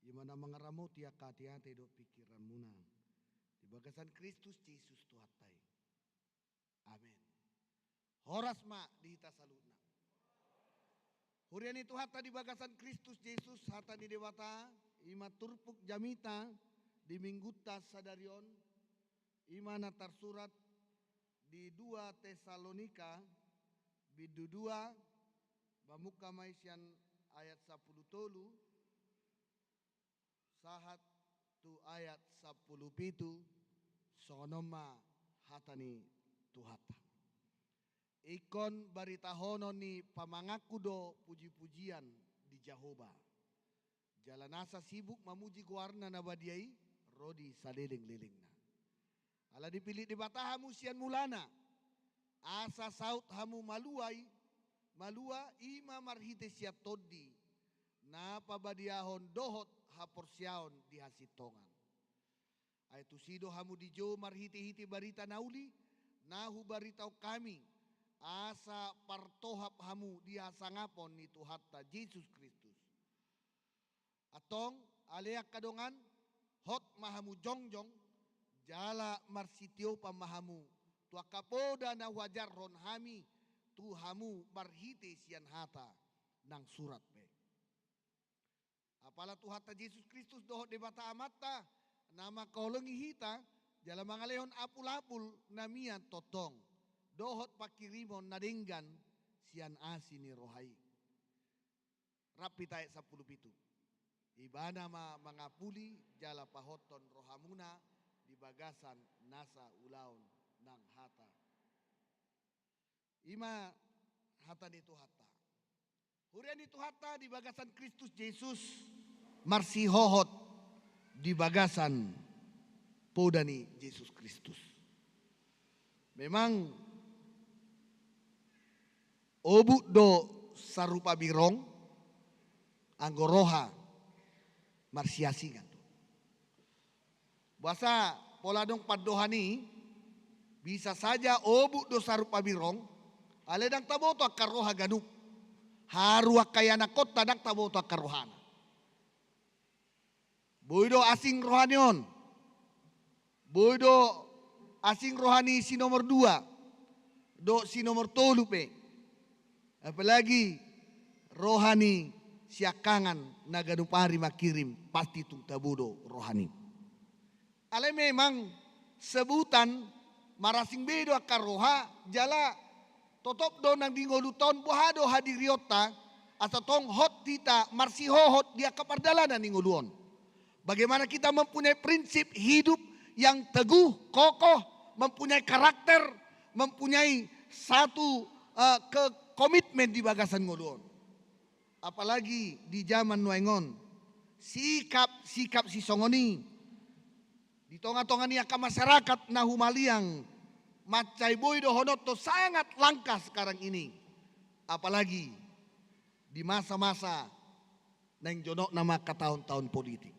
Imana mengaramo tiak hati-hati do pikiran muna. Di bagasan Kristus Yesus Tuhatai. Amin. Horas ma di hita saluna. Hurian itu hata di bagasan Kristus Yesus hata di dewata. Ima turpuk jamita di mingguta sadarion. Imana tersurat di 2 Tesalonika bidu 2 bamuka maisian ayat 10 tolu sahat tu ayat 10 pitu sonoma hatani tuhata. Ikon baritahono ni pamangaku do puji-pujian di Jehovah. Jalanasa sibuk mamuji guarna nabadiai rodi saliling-lilingna. Ala dipilih di batahamu sian mulana. Asa saut hamu maluai malua ima marhite siat todi. Na pabadiahon dohot haporsiaon di hasitongan. Aitu sido hamu dijo marhite-hite barita nauli. Nahu baritau kami. Asa partohap hamu dia sangapon ni Tuhatta Yesus Kristus. Atong aleak kadongan hot mahamu jongjong jala marsitio pamahamu tua kapoda na wajar ron hami tu hamu marhite sian hata nang surat be. Apala Tuhatta Yesus Kristus dohot debata amata nama kolongi hita jala mangalehon apul-apul namia totong. Dohot pakirimon nadenggan sian asini rohai. Rapi taek 10 pitu. Ibana ma mangapuli jala pahoton rohamuna di bagasan nasa ulaun nang hata. Ima hata itu hata. Hurian itu hata di bagasan Kristus Yesus marsihohot di bagasan podani Yesus Kristus. Memang obuk do sarupa birong anggoroha marsiasingan. Bahasa pola dong padohani bisa saja obuk do sarupa birong aledang taboto akar roha ganuk haru akayana kota dak taboto akar rohana. Boydo asing rohanion. Boydo asing rohani si nomor 2 do si nomor 3 pe. Apalagi rohani siakangan naganupari makirim pasti tung tabudo rohani. Ale memang sebutan marasing bedo akar roha jala totop do nang dingoluton buhado hadiriota asa tong hot tita marsihohot dia kapardalanan ningoluon. Bagaimana kita mempunyai prinsip hidup yang teguh, kokoh, mempunyai karakter, mempunyai satu komitmen di bagasan ngoluon. Apalagi di zaman nuengon, sikap si songoni di tonga-tonga ni ka masyarakat na humaliang macai boy do honoto sangat langka sekarang ini. Apalagi di masa-masa neng jonok nama katahun-tahun politik.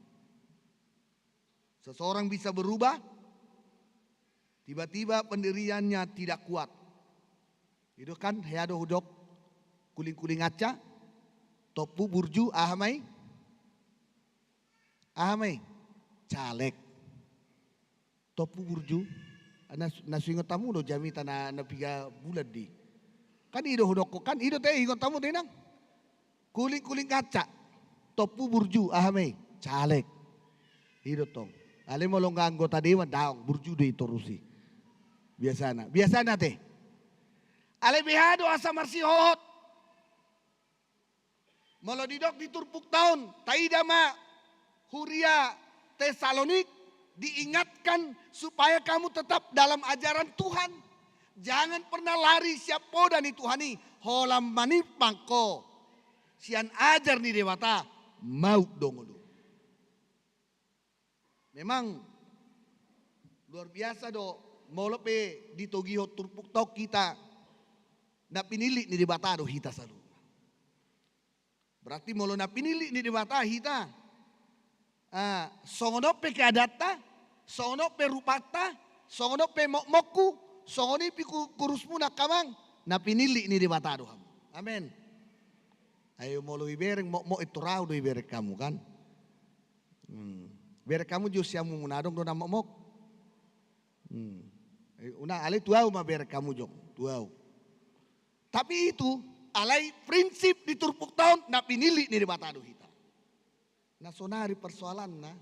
Seseorang bisa berubah, tiba-tiba pendiriannya tidak kuat. Itu kan heado hudok kuling-kuling aca, topu burju ahamai, caleg, topu burju, nasu ingat tamu do jamita na 3 bulan di. Kan ido hudok kan ido teh ingat tamu denang, kuling-kuling kaca, topu burju ahamai, caleg, ido tong. Ale mo long anggota dewan daong burju de itorusi. Biasana teh. Ale behado asa marsihohot. Malo didok diturpuk tahun. Taidama Huria Tesalonik diingatkan supaya kamu tetap dalam ajaran Tuhan. Jangan pernah lari siapo dan Tuhani. Holam manipang ko. Sian ajar ni dewata mau dongolu. Memang luar biasa do molope ditogiho turpuk tok kita na pinili ni debata do hita salu. Berarti molo na pinili ni debata hita. Songono pe keadata, songono pe rupata, songono pe mokmoku, songoni pi kurusmu na kamang na pinili ni debata do. Amen. Ayo molo ibereng mokmok itu rau do ibereng kamu kan. Biar kamu jus yang munadong do nama mok. Una alai tuau ma biar kamu jong tuau. Tapi itu alai prinsip di turpuk tahun na pinili ni batado hita. Na sonari persoalan na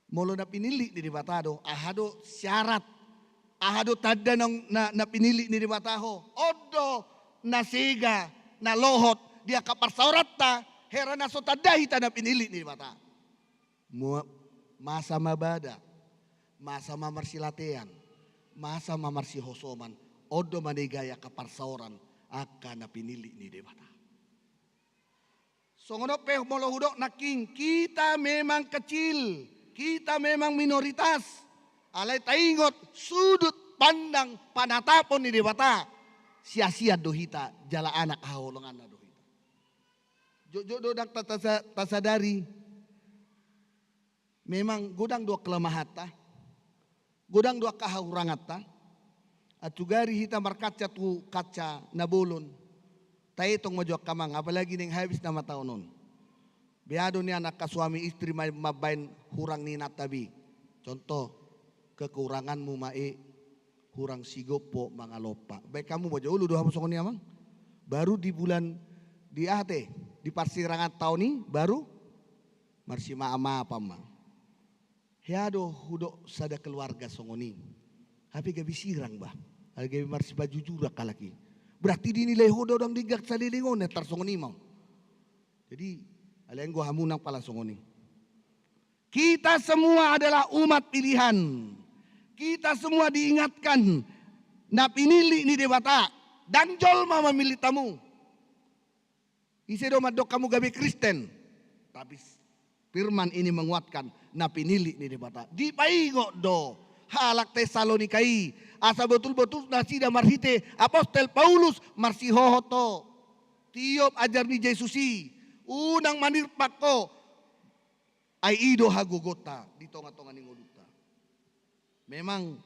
molo na pinili ni batado ahado syarat ahado tada na pinili ni bataho odo na siga na lohot dia kaparsaurat ta hera na so tada hita na pinili ni bata. Masa mabada, masa mamarsilatean, masa mamarsi hosoman, odo manigaya kaparsauran akan na pinili ni debata. Songono peh molo hudok naking kita memang kecil, kita memang minoritas. Alai taingot sudut pandang panatapon ni debata. Sia-sia dohita jala anak haolongan na dohita. Jojo dodak tasadari. Memang godang dua kelemahata, godang dua kahurangata, atugari hita markaca tu kaca nabolon, tayo itong majok kamang, apalagi ning habis na mataunon. Biado niya anak suami istri mabain hurang ni natabi. Contoh, kekurangan mo mae, hurang sigopo mga lopa. Baik kamu mo jauh doha mo sokon niya mang? Baru di bulan di ate, di persirangan tahun ini baru marsi maama apa mang. Hiado hudok sada keluarga songoni. Hapi gabi sirang bah. Gabi marsi baju jura kalaki. Berarti dinilai hodo dong digak salilingon netar songoni mau. Jadi aleng gua hamunang pala songoni. Kita semua adalah umat pilihan. Kita semua diingatkan na pinili ni debata dan jolma memilih tamu. Ise do madok kamu gabi Kristen. Tapi firman ini menguatkan na pinili ni debata. Di paigo do halak Tesalonikai asa betul-betul nasida marhite Apostel Paulus marsihohoto tiop ajar ni Jesusi unang manirpak ko ay ido hagugota di tonga-tonga ni nguluta. Memang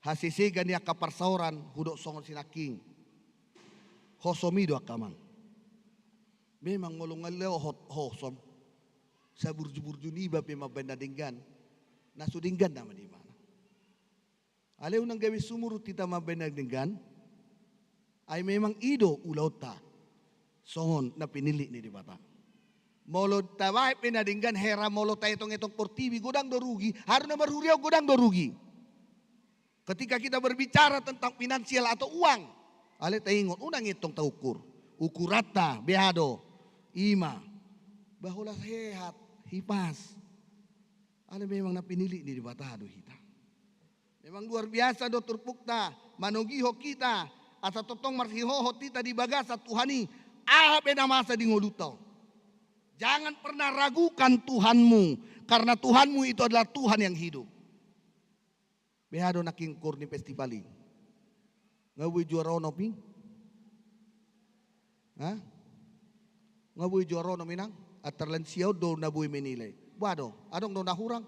hasisigan niya kaparsauran hudok songon sinaking hosomido akamang. Memang ngolongaleo hosom sa burju-burju ni ba pemabenda dinggan nasudinggan nama di mana. Aleu nang gawi sumurut kita mabenda dinggan ay memang ido ulauta songon na pinili ni di bata. Molo tawai pinadinggan hera molo tayo itong portibi godang do rugi haruna marhuriaw godang do rugi. Ketika kita berbicara tentang finansial atau uang ale taingon unang itong taukur ukurata behado ima bahula sehat hipas. Ale memang na pinili ni dibatado hita. Memang luar biasa do turpukta manugiho kita asa totong marsihoho kita di bagasa Tuhani ahape na masa di ngolutaw. Jangan pernah ragukan Tuhanmu karena Tuhanmu itu adalah Tuhan yang hidup. Behado naking kurni festivali. Ngawi juara no ping? Ha? Ngawi juara no minang? Atarlan siyaw do nabuy menilai. Bado, adong do nahurang.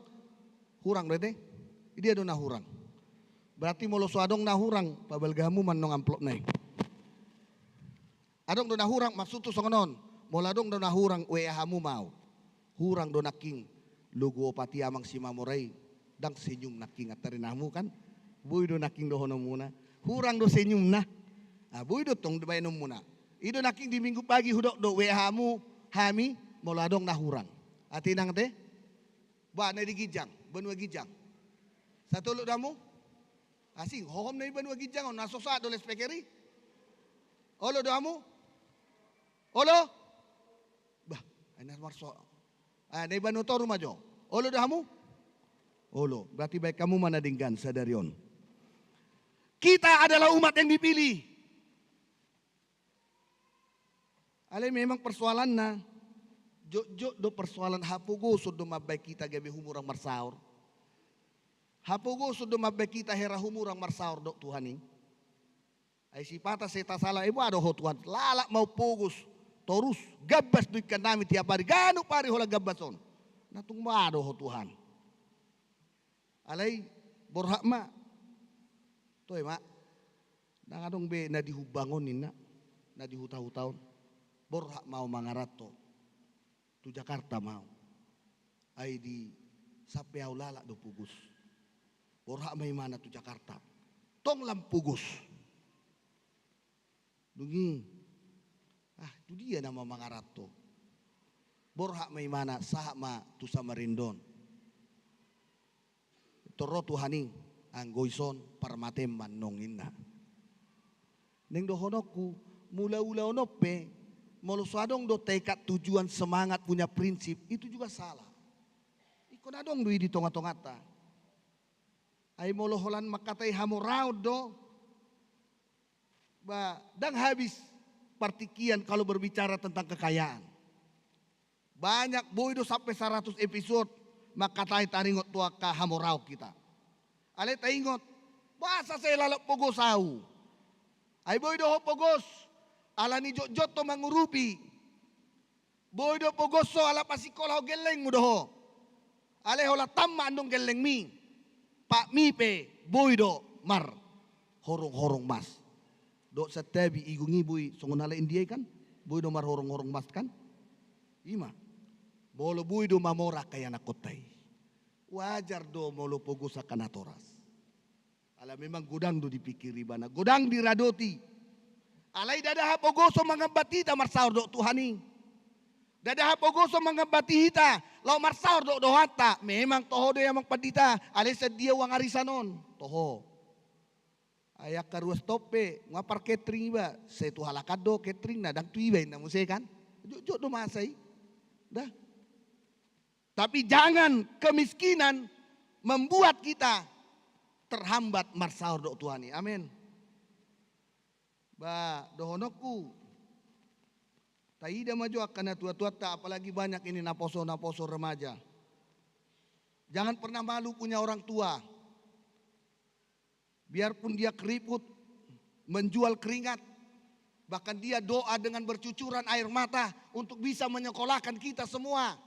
Hurang dede. Dia do nahurang. Berarti molo so adong nahurang pabalgamu man nong amplop nai. Adong do nahurang maksud tu songonon. Molo adong do nahurang weahamu mau. Hurang do naking lugo pati amang si mamoray. Dang senyum naking atarinamu kan. Buy do naking do hono muna. Hurang do senyum na. Buy do tong bayanom muna. Ido naking di minggu pagi hudok do weahamu hami molo adong nahurang. Atinang te? Ba na di gijang, benua gijang. Satu lu damu? Asing hohom na benua gijang on nasosa do les pekeri. Olo damu? Olo? Bah, ana marso. Na ibanu to rumah jo. Olo damu? Olo, berarti baik kamu manadinggan sadarion. Kita adalah umat yang dipilih. Ale memang persoalan na jo do persoalan hapugo sudo mabay kita gabi humurang marsaur. Hapugo sudo mabay kita hera humurang marsaur do Tuhani. Ay sipata seta sala ibu ado ho Tuhan. Lala mau pugos torus gabas duit kan namin tiap hari. Gano pari hola gabason. Natung maado ho Tuhan. Alay borhak ma. Toy ma. Nangadong be na dihubangonin na dihutah-hutahon. Borhak mau mangarato. Tu Jakarta mau. Ai di sampai lala do pugus. Borha may mana tu Jakarta. Tong lam pugus. Dungi. Itu dia nama mangarato. Borha may mana sahama tu Samarindon. Toro Tuhaning anggoison parmatemman nongina. Neng dohonoku mula-ula onope molusadong do tekad tujuan semangat punya prinsip itu juga salah. Ikon adong dui di tonga-tongata. Ai moloholan makatai hamorau do ba dang habis partikian kalau berbicara tentang kekayaan. Banyak boido sampai 100 episode makatai taringot tua ka hamorau kita. Ale taingot bahasa saya lalap pogosau. Ai boido ho pogos ala ni joto mangurupi. Boido pogoso ala pasikola ho geleng mudoho. Ale hola tamma andong geleng mi. Pak mi pe boido mar horong-horong mas. Dok setabi igungi bui songonala India kan. Boido mar horong-horong mas kan. Ima. Bolo boido mamora kaya nakotai. Wajar do molo pogosa kanatoras. Ala memang godang do dipikiri bana. Godang diradoti. Alai dadaha pogoso mangambati ta marsaur do Tuhani. Dadaha pogoso mangambati hita. Lau marsaur do dohata. Memang toho do yang mangpadita. Alai sedia wang arisanon. Toho. Ayak karuas tope. Ngapar catering ba. Setu halakado catering na. Dang tuibain na musay kan. Jok do masay. Dah. Tapi jangan kemiskinan membuat kita terhambat marsaur do Tuhani. Amin. Ba dohonoku. Taida maju akan tua-tua tak apalagi banyak ini naposo remaja. Jangan pernah malu punya orang tua. Biarpun dia keriput, menjual keringat, bahkan dia doa dengan bercucuran air mata untuk bisa menyekolahkan kita semua.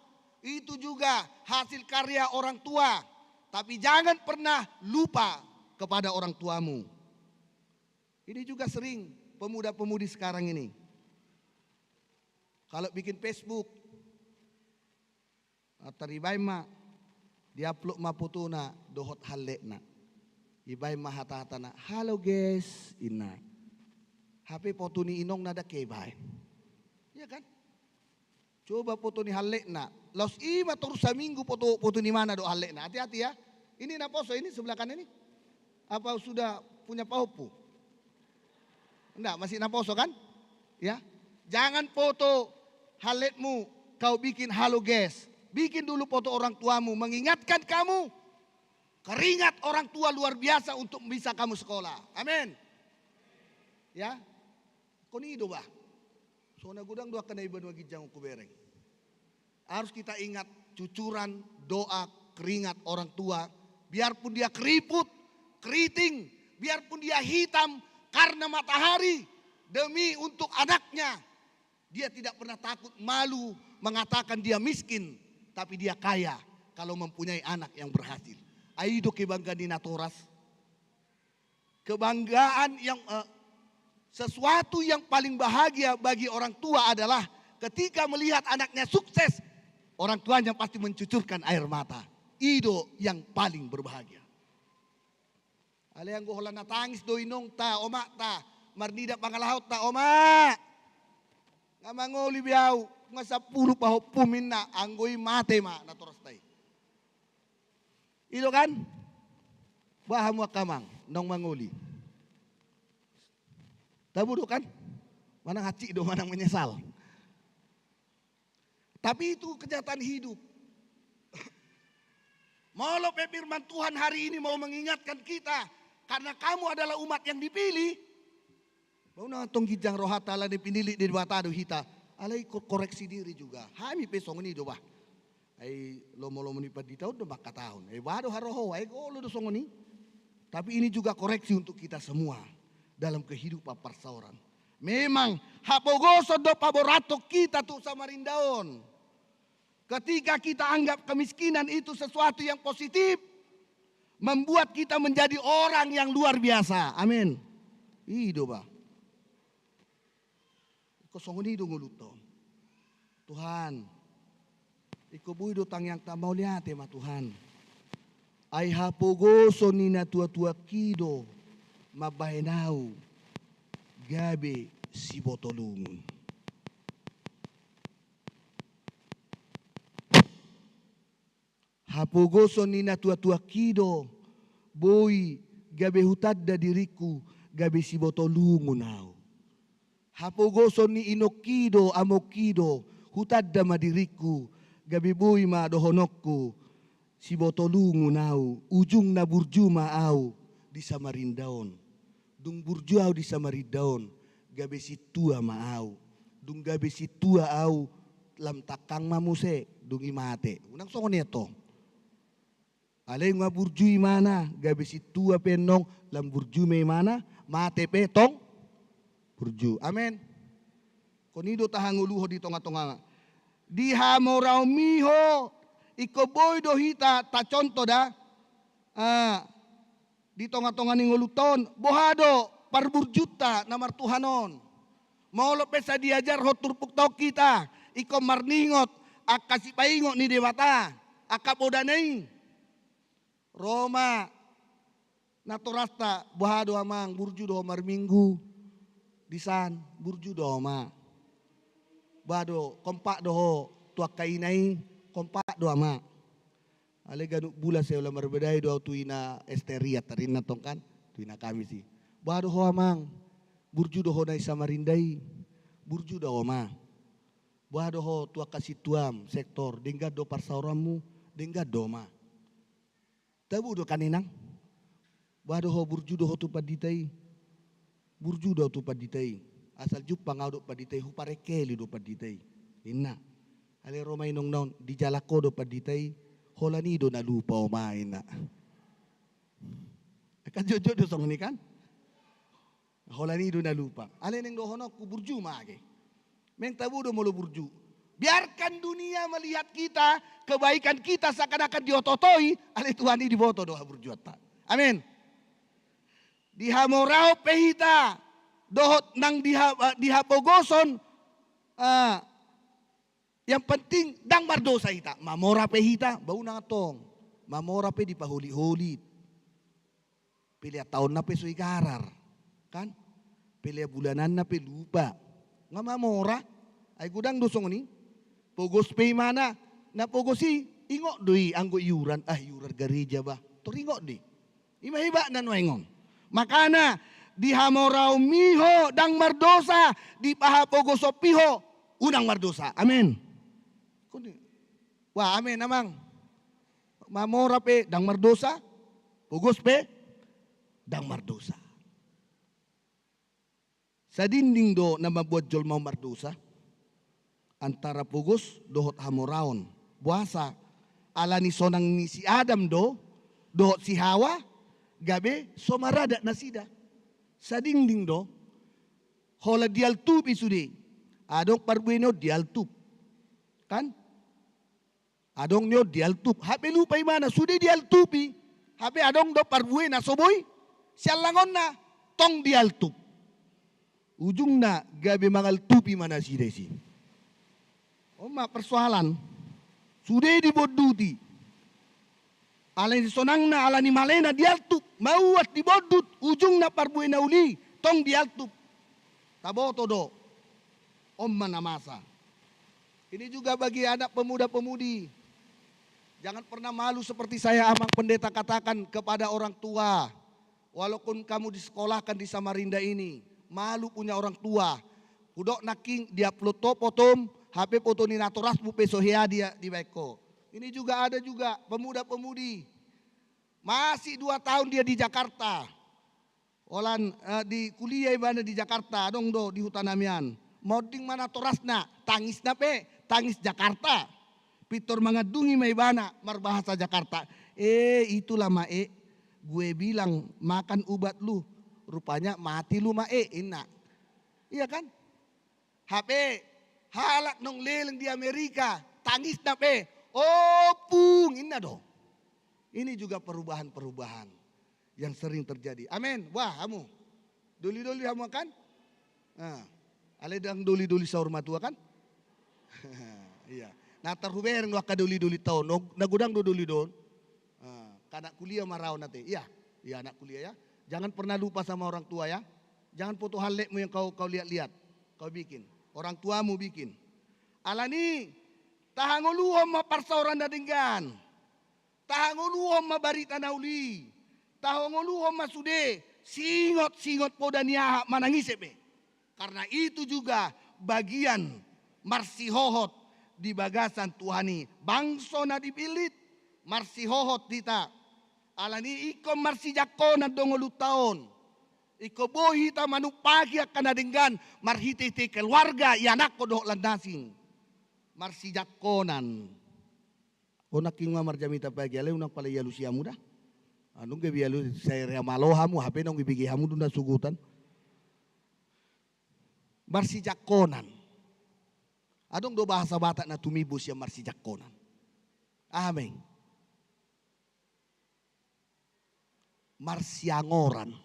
Itu juga hasil karya orang tua. Tapi jangan pernah lupa kepada orang tuamu. Ini juga sering pemuda-pemudi sekarang ini. Kalau bikin Facebook, taribay ma, diupload ma putuna, dohot halekna. Ibay ma hata-hatana, halo guys, ina. HP foto ni inong nada kebay. Iya kan? Coba foto ni halekna. Los ima terus seminggu foto ni mana do halekna. Hati-hati ya. Ini naposo ini sebelah kanan ini. Apa sudah punya paupu? Enggak, masih naposo kan? Ya. Jangan foto haletmu kau bikin halo guys. Bikin dulu foto orang tuamu mengingatkan kamu keringat orang tua luar biasa untuk bisa kamu sekolah. Amin. Ya. Koni do ba? Sona gudang doa kana iban wagi jang kubereng. Harus kita ingat cucuran doa keringat orang tua. Biarpun dia keriput, keriting, biarpun dia hitam karena matahari demi untuk anaknya. Dia tidak pernah takut malu mengatakan dia miskin, tapi dia kaya kalau mempunyai anak yang berhasil. Aido kebanggaan di Natoras. Kebanggaan yang sesuatu yang paling bahagia bagi orang tua adalah ketika melihat anaknya sukses, orang tuanya pasti mencucurkan air mata. Ido yang paling berbahagia. Ale yang goholan natangis do inong ta, oma ta, marnida pangalahaut ta, oma. Ngamangoli biau, nga 10 pahopumin na, anggoy mate ma, naturas tay. Ilo kan? Baham wakamang, nong mangoli. Tabu do kan? Manang haci do, manang menyesal. Tapi itu kenyataan hidup. Molo firman Tuhan hari ini mau mengingatkan kita. Karena kamu adalah umat yang dipilih. Bau nantong gijang rohata ala dipinili di batado hita. Alay koreksi diri juga. Hami pesong ini do ba. Ay lomo-lomo ni padita udah baka tahun. Ay bado haroho ay golo do songoni. Tapi ini juga koreksi untuk kita semua dalam kehidupan persauran. Memang hapogoso do paborato kita tuh Samarindaon. Ketika kita anggap kemiskinan itu sesuatu yang positif, membuat kita menjadi orang yang luar biasa. Amin. Ido ba. Kosong ini do nguluto. Tuhan, Iko bui dotang yang tak mau lihat ma Tuhan. Ai hapogoso nina tua-tua kido mabahenau gabe si botolungun. Hapogoso nina tua-tua kido boi gabe hutadda diriku gabe si botolungun au. Hapogoso ni inokido amokido hutadda madiriku gabe boi ma dohonokku si botolungun au ujung na burjuma au di Samarindaon. Dung burju au di Samarindaon gabe si tua ma au. Dung gabe si tua au lam takang mamuse dung imate. Unang songo neto. Alay nga burju imana gabe si tua penong lam burju me mana mate petong burju. Amen. Konido tahanguluho di tonga-tonga. Di hamorao miho iko boy do hita ta conto da. Di tonga-tonga ni nguluton bohado parburjuta namar Tuhanon. Mau pesa diajar hotur puktau kita iko marningot akasi paingot ni dewata akabodanai. Roma naturasta bohado amang burju do marminggu disan burju do ma. Bado kompak do tuak kainai kompak do ama. Ale ganuk bula saya ulah berbedai do tuina esteria tarina tongkan tuina kami sih. Bado ho amang burju do ho nai Samarindai burju do ma. Bado ho tuak kasih tuam sektor dengga do parsaurammu dengga do ma. Tabu do kaninang. Bado ho burju do ho tu paditai. Burju do tu paditai. Asal jupang au do paditai huparekeli do paditai. Inna. Ale Roma inong naon di jalako do paditai holani do na lupa o main na. Kan jojo do song ni kan? Holani do na lupa. Ale neng do honok ku burju mage. Meng tabu do molo burju. Biarkan dunia melihat kita, kebaikan kita seakan-akan diototoi, ale Tuhan ini diboto doa burjuatan. Amin. Dihamorao pehita, dohot nang dihapogoson, yang penting dang bardosa ita. Mamora pehita, bau nang atong. Mamora pe di pahuli-huli. Pilih tahun na pe sui karar. Kan? Pilih bulanan na pe lupa. Nga mamora, ay gudang dosong ni. Pogos pe mana? Na pogosi, ingok doi anggo iuran. Iuran gereja bah. Turingok di. Imahiba na nuengon. Makana, dihamorao miho dang mardosa. Di paha pogoso piho, unang mardosa. Amin. Wah, amin amang. Mamora pe dang mardosa. Pogos pe dang mardosa. Sa dinding do na mabuat jol mau mardosa. Antara pugos dohot hamoraon. Buasa ala ni sonang ni si Adam dohot si Hawa gabe somarada nasida. Sa dingding do hola dialtup isude. Adong parbueno dialtup. Kan? Adong nyo dialtup. Hape lupa imana sude dialtupi. Hape adong do parbuena soboy. Sialangon na tong dialtup. Ujung na gabe mangaltupi mana si desi. Oma persoalan sudah diboduti. Ala ni sonang na ala ni malena dialtup mauat dibodut ujung na parbuena uli tong dialtup. Taboto do omma namasa. Ini juga bagi anak pemuda-pemudi. Jangan pernah malu seperti saya amang pendeta katakan kepada orang tua. Walaupun kamu disekolahkan di Samarinda ini, malu punya orang tua. Udok naking dia upload potom HP foto ni naturas bu pesohea dia di Beko. Ini juga ada juga pemuda-pemudi. Masih 2 tahun dia di Jakarta. Olan di kuliah mana di Jakarta dong do di Hutanamian. Moding mana torasna tangis nape tangis Jakarta. Pitor mangadungi mai bana marbahasa Jakarta. Itulah mae gue bilang makan ubat lu rupanya mati lu mae enak. Iya kan? HP halak nong leleng di Amerika, tangis nape, opung, inna dong. Ini juga perubahan-perubahan yang sering terjadi. Amin. Wah, kamu doli-doli kamu kan? Ale dang doli-doli sahur matua kan? Iya. Na terhuber no kaduli-duli tahun, no nagudang duli don. Kanak kuliah marau nanti. Iya, iya anak kuliah ya. Jangan pernah lupa sama orang tua ya. Jangan foto halekmu yang kau lihat-lihat. Kau bikin. Orang tuamu bikin. Alani tahangoluhom maparsauran dadinggan. Tahangoluhom mabarita nauli. Tahangoluhom masude. Singot-singot podania manangisebe. Karena itu juga bagian marsihohot di bagasan Tuhani. Bangso na dipilit. Marsihohot dita. Alani iko marsijakona dongolu taon. Iko bohi ta manupagi akan adenggan. Marhiti keluarga yanak ko doh landasing. Marsijakonan. Onak kingma marjamita pagi. Ale unak pala yalu siya muda. Anong gabi yalu saya rea malohamu. Hape nong ibigi hamu dunda sugutan. Marsijakonan. Adong do bahasa Batak na tumibus yang marsijakonan. Amin. Marsiangoran.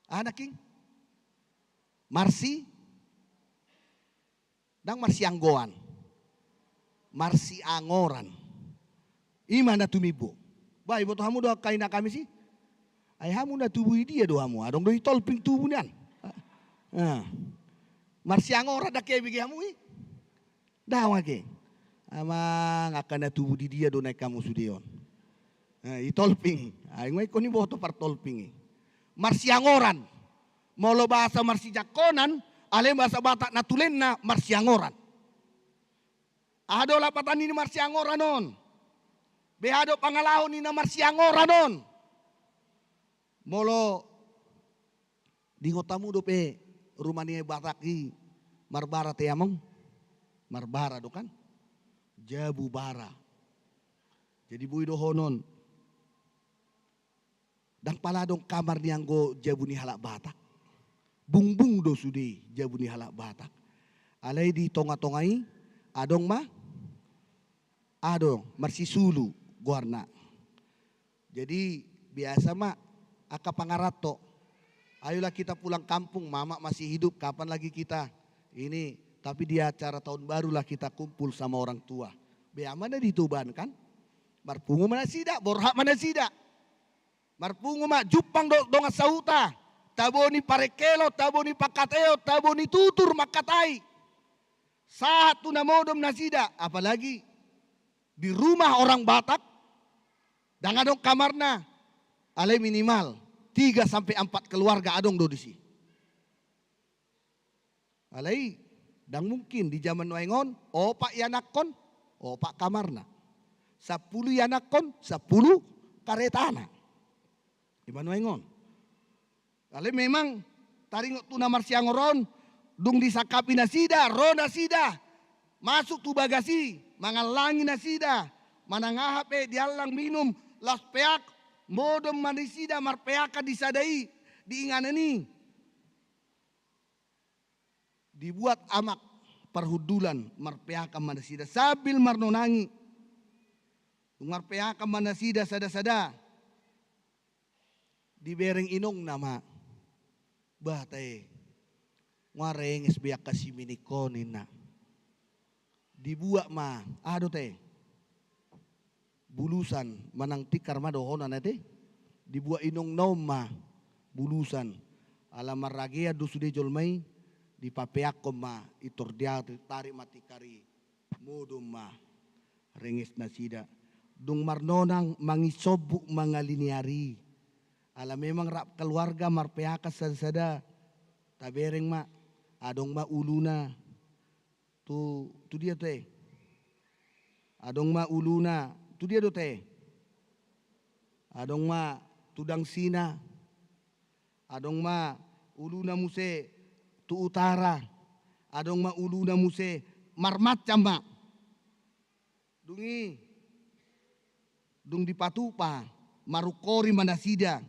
Anak king. Marsi. Dang marsianggoan. Marsiangoran. Imana tumibo. Ba ibo to hamu do kaina kami sih. Ay hamu na tubuh dia do hamu. Adong do itolping tubuh nian. Marsiangoran da kaya bigi hamu i. Dawa ke. Amang akan na tubuh di dia do naik kamu sudion. Itolping. Ay ngoy ko ni boto par tolping. Marsiangoran. Molo bahasa marsijakonan, ale bahasa Batak natulen na marsiangoran. Ado lapatan ini marsiangoran non. Behado pangalahon ni na marsiangoran non. Molo di ngotamu do pe rumah ni Batak i marbara te among. Marbara do kan. Jabu bara. Jadi bui do honon. Dan paladong kamar ni anggo jabu ni halak Batak. Bungbung do sudi jabu ni halak Batak. Alai di tonga-tongai adong ma adong marsisulu guarna. Jadi biasa mak aka pangarato. Ayolah kita pulang kampung, mama masih hidup, kapan lagi kita ini. Tapi di acara tahun barulah kita kumpul sama orang tua. Bea mana di Tuban kan? Marpungu mana sida, borhak mana sida. Marpungu mak jupang donga sauta. Taboni parekelo, taboni pakateo, taboni tutur makatai. Satu namodom nasida, apalagi di rumah orang Batak. Dan adong kamarna, ale minimal 3 sampai 4 keluarga adong do disi. Alai dan mungkin di zaman waingon, opak yanakon, opak kamarna. 10 yanakon, 10 karetana. Di mana waingon. Ale memang taringot tu namar siangoron, dung disakapi nasida, rona sida. Masuk tu bagasi, mangalangi nasida. Manangahape dialang minum, las peak, modom manisida marpeaka disadai, diinganani. Dibuat amak perhudulan marpeaka manasida sabil marnonangi. Marpeaka manasida sada-sada. Dibereng inong nama. Batay. Ngarenges biak kasi minikonin na. Dibuat ma. Ado te. Bulusan. Manang tikar ma dohonan na te. Dibuat inong naum ma. Bulusan. Alamar ragea dusude jolmay. Di papeako ma itor dia tarik mati kari modum ma rengis nasida dung marnonang mangisobuk mangaliniari ala memang rap keluarga marpeaka sada tabereng ma adong ma uluna tu dia te adong ma uluna tu dia do te adong ma tudang sina adong ma uluna muse tu utara adong ma uluna muse marmacam ma dungi dung di patupa marukori manasida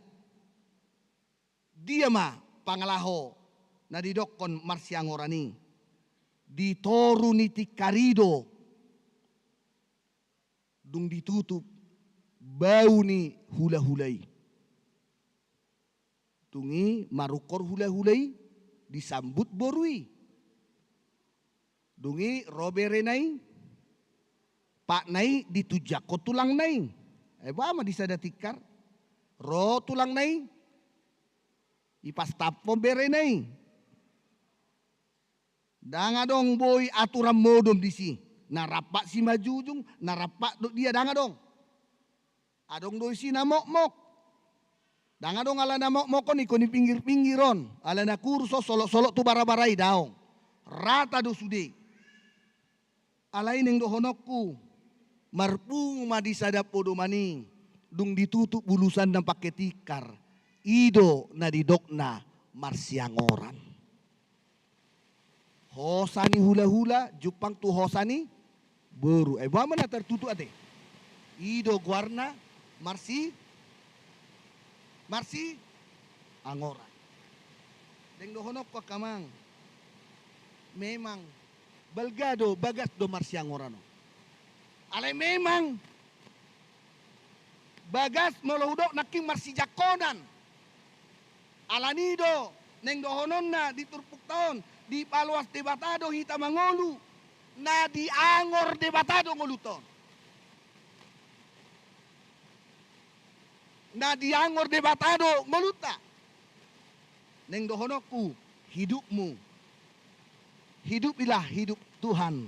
dia ma pangalaho na didokon marsiangorani di toru niti karido dung ditutup bau ni hula-hulai tungi marukor hula-hulai disambut borui. Dungi robere nai, pak nai ditujak ko tulang nai. Ba ma disada tikar, ro tulang nai, ipastap po bere nai. Danga dong boy aturan modom disi, narapak si majujung, narapak do dia danga dong. Adong do si namok-mok. Danga dong ala namok-mok kon ikoni pinggir-pinggiron, ala na kurso solok-solok tu bara-barai daong. Rata do sude. Alain yang dohonokku marpung madisada podo maning dung ditutup bulusan dan pakai tikar ido na didokna marsiangoran hosani hula-hula jupang tu hosani beru mana tertutup ade ido guarna marsi angoran deng dohonokku kamang memang balgado bagas do marsiangorano. Ale memang bagas moloudok naking marsijakonan. Alanido neng dohononna di turpuk taon di paluas debatado hita mangolu na di angor debatado ngoluton. Na di angor debatado ngoluta. Neng dohonokku hidupmu hidupilah hidup Tuhan.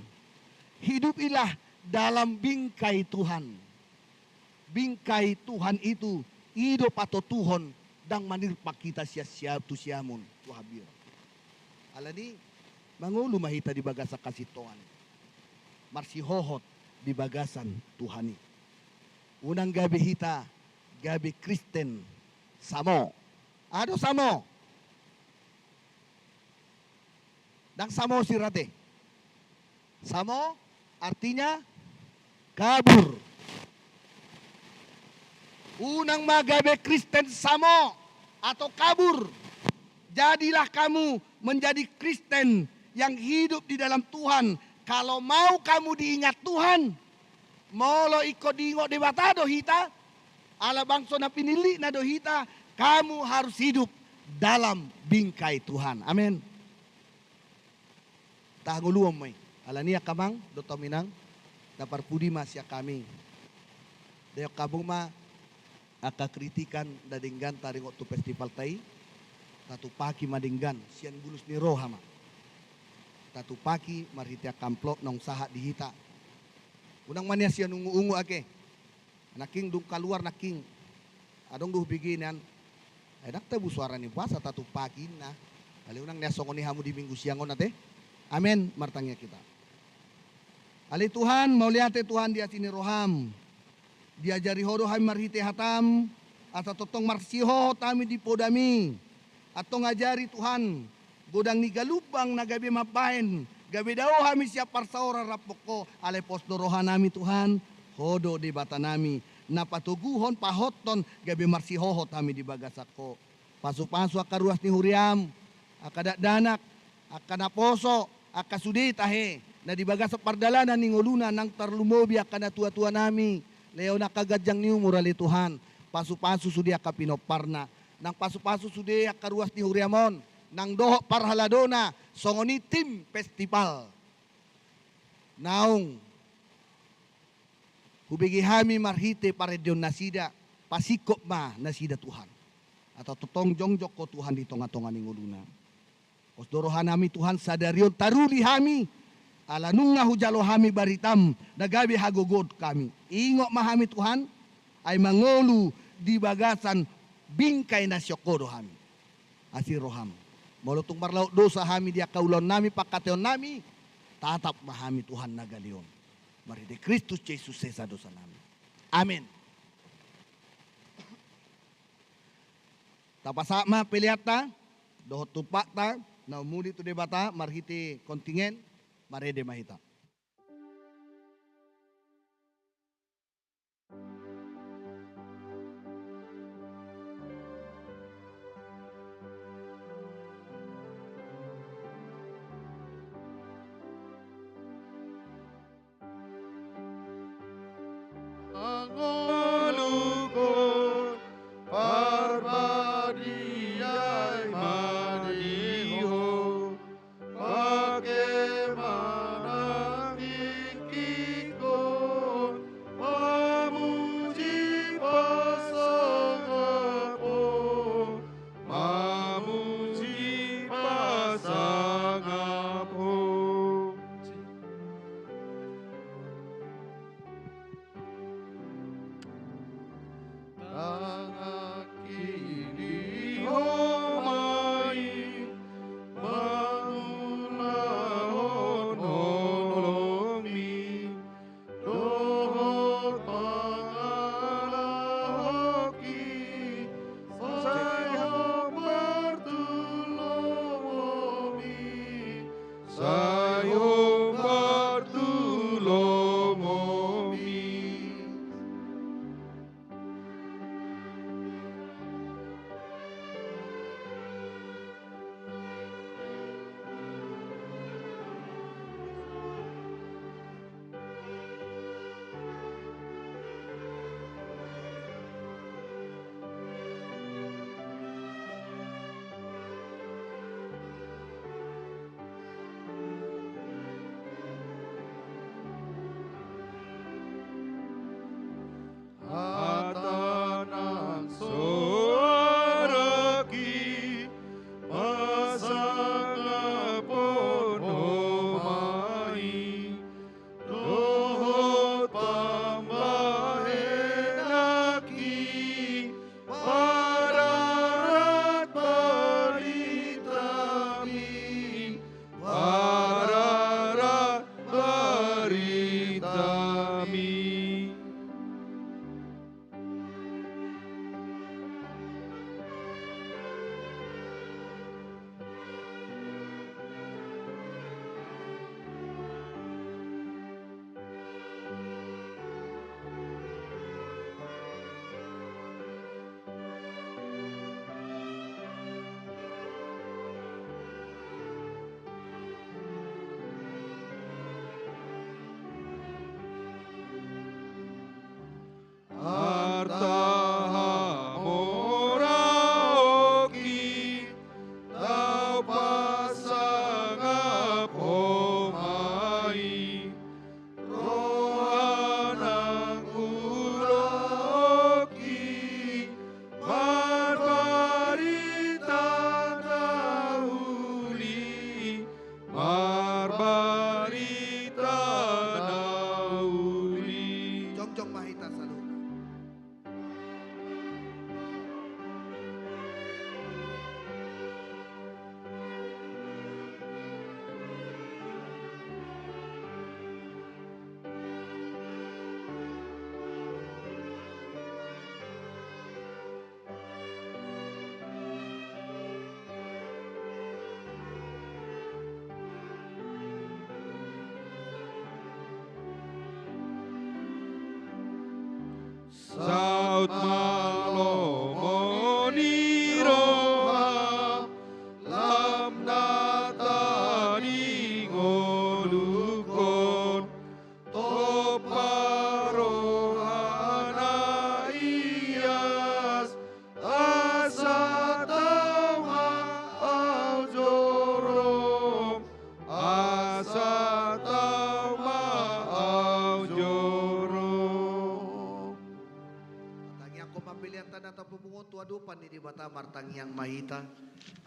Hidupilah dalam bingkai Tuhan. Bingkai Tuhan itu hidup atau Tuhan dang manirpak kita sia-sia tu siamun tuhabir. Alani mangulu mahita di bagasa kasih Tuhan. Marsi hohot di bagasan Tuhani. Unang gabi hita gabi Kristen samo. Ado samo. Dang samo sirate. Samo artinya kabur. Unang magabe Kristen samo atau kabur. Jadilah kamu menjadi Kristen yang hidup di dalam Tuhan. Kalau mau kamu diingat Tuhan, molo iko dingo debatado hita, ala bangso na pinili na do hita, kamu harus hidup dalam bingkai Tuhan. Amin. Tahanguluam may. Alania kamang, Dr. Minang, dapar pudi masya kami. Deo kabung ma, aka kritikan dadinggan taring waktu festival tai, tatu paki madinggan, sian bulus ni rohama. Tatu paki marhitia kamplok nong sahat dihita. Unang mania sian ungu-ungu ake. Naking dung kaluar naking. Adong duh biginan. Enak tebu suara ni puasa tatu paki na. Kali unang niasongoni hamu di minggu siangon nate. Amin, martangnya kita. Ali Tuhan, mau lihat Tuhan dia sini roham. Diajari hodo kami marhite hatam. Atau totong marsiho tami di podami. Atau ngajari Tuhan. Godang ni galubang na gabi mabahin. Gabi daw kami siap parsaora rapoko. Ale posdo rohanami Tuhan. Hodo di bata nami. Napatuguhon pahoton gabi marsiho tami di bagasako. Pasu-pasu akaruas ni huriam. Akadak danak. Akanaposo. Akasudi tahe na dibaga sa pardalanan ning uluna nang tarlumobi akana tua-tua nami leo nakagajang ni umurali Tuhan pasu-pasu sudi akapinoparna nang pasu-pasu sudi akaruas ni huriamon nang doho parhaladona songoni tim festival naung hubigi hami marhite paredyon nasida pasikop ma nasida Tuhan atau totong jongjok ko Tuhan di tonga-tonga ning uluna. Osdorohan nami Tuhan sadarion taruli hami. Ala nunga hujalo hami baritam. Nagabi hagogod kami. Ingok mahami Tuhan. Ay mangolu di bagasan bingkay na syokodo hami. Asiroham. Molotong marlaut dosa hami dia kaulon nami pakateon nami. Tatap mahami Tuhan nagalion. Mari de Kristus Yesus sesa dosa nami. Amin. Tapasama piliata. Dohot tupak ta. Na umuli tu debata marhiti kontingen marede mahita. Angolukon parbadiai madiho bagaimana Saut malomoni roha lam natani ngolukon toparohana iyas asatama aujorom asatama aujorom. Tangi ako mapilihan tanah ta pumungon tuadupan ni di bata martang yang mahita.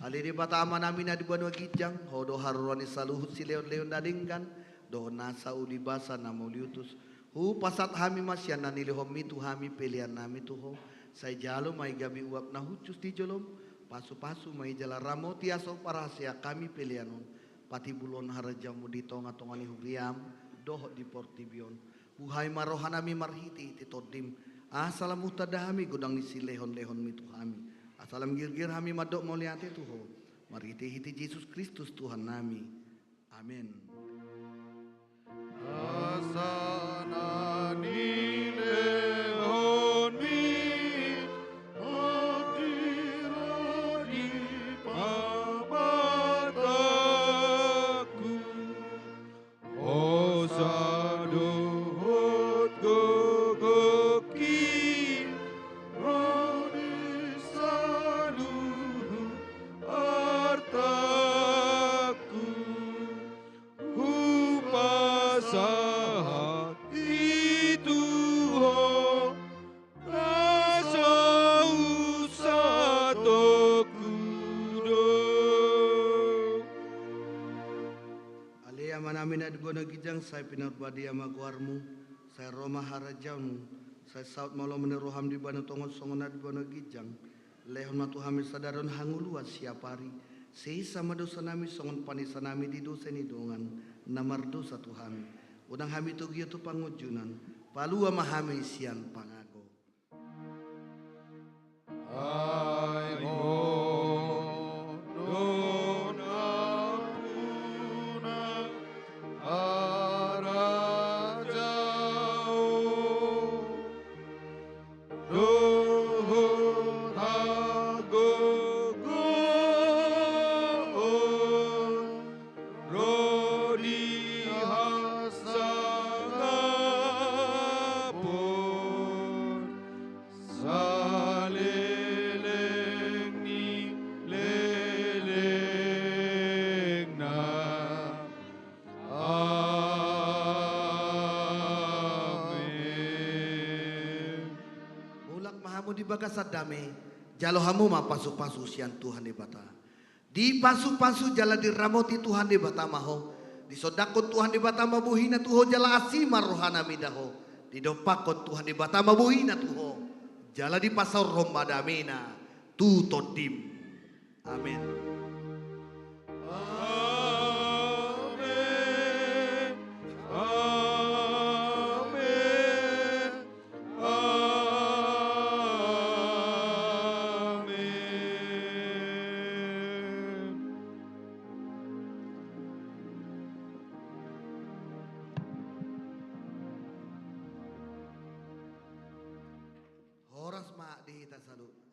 Ali di bata ama namin na di banwa gijang. Hodo haruan ni saluhut si leon-leon dadingkan. Do nasa ulibasa na mauliutus. Hu pasat hami masyan na nilihom itu hami pilihan nami tuho. Say jalo may gabi uap na hucus di jolom. Pasu-pasu may jala ramo tiaso parasya kami pilihanon. Pati bulon harajamu di tonga-tonga ni huriam. Doho di portibion. Buhay marohan nami marhiti titodim. Asalam mutada hami gudang nisi lehon-lehon mitu hami. Asalam gir-gir hami madok moliate tuho. Marhiti hiti Yesus Kristus Tuhan nami. Amin. Asanani lehon mi hadirani pamataku osadohot gogoki roni saluhu artaku upasahat itu ho rasa usatoku do. Alia manamin at guna gijang say pinagbadi amaguarmu. Say Roma harajamu. Say saut malo meneroham di bana tongon songon at guna gijang. Lehon matuhami sadaron hanguluas siapari. Seisa madosa nami songon panisa nami di dosa ni dongan. Namar dosa tuhami. Udang hami tugiyo tu pangujunan. Palua mahami sian pangago. Ay mo don apuna arajao dohon agogo rodi hasangapon saleleng ni leleng na amin. Mulak mahamu di bagasat dame. Jalo hamu ma pasu-pasu sian Tuhan di bata. Di pasu-pasu jala di ramoti Tuhan di bata maho. Di sodakot Tuhan di bata mabuhina tuho jala asima rohana midaho. Di dopakot Tuhan di bata mabuhina tuho. Jala di pasar Roma damina. Tu todim. Amin. Amin. Amin. Amin. Horas ma di hita salu.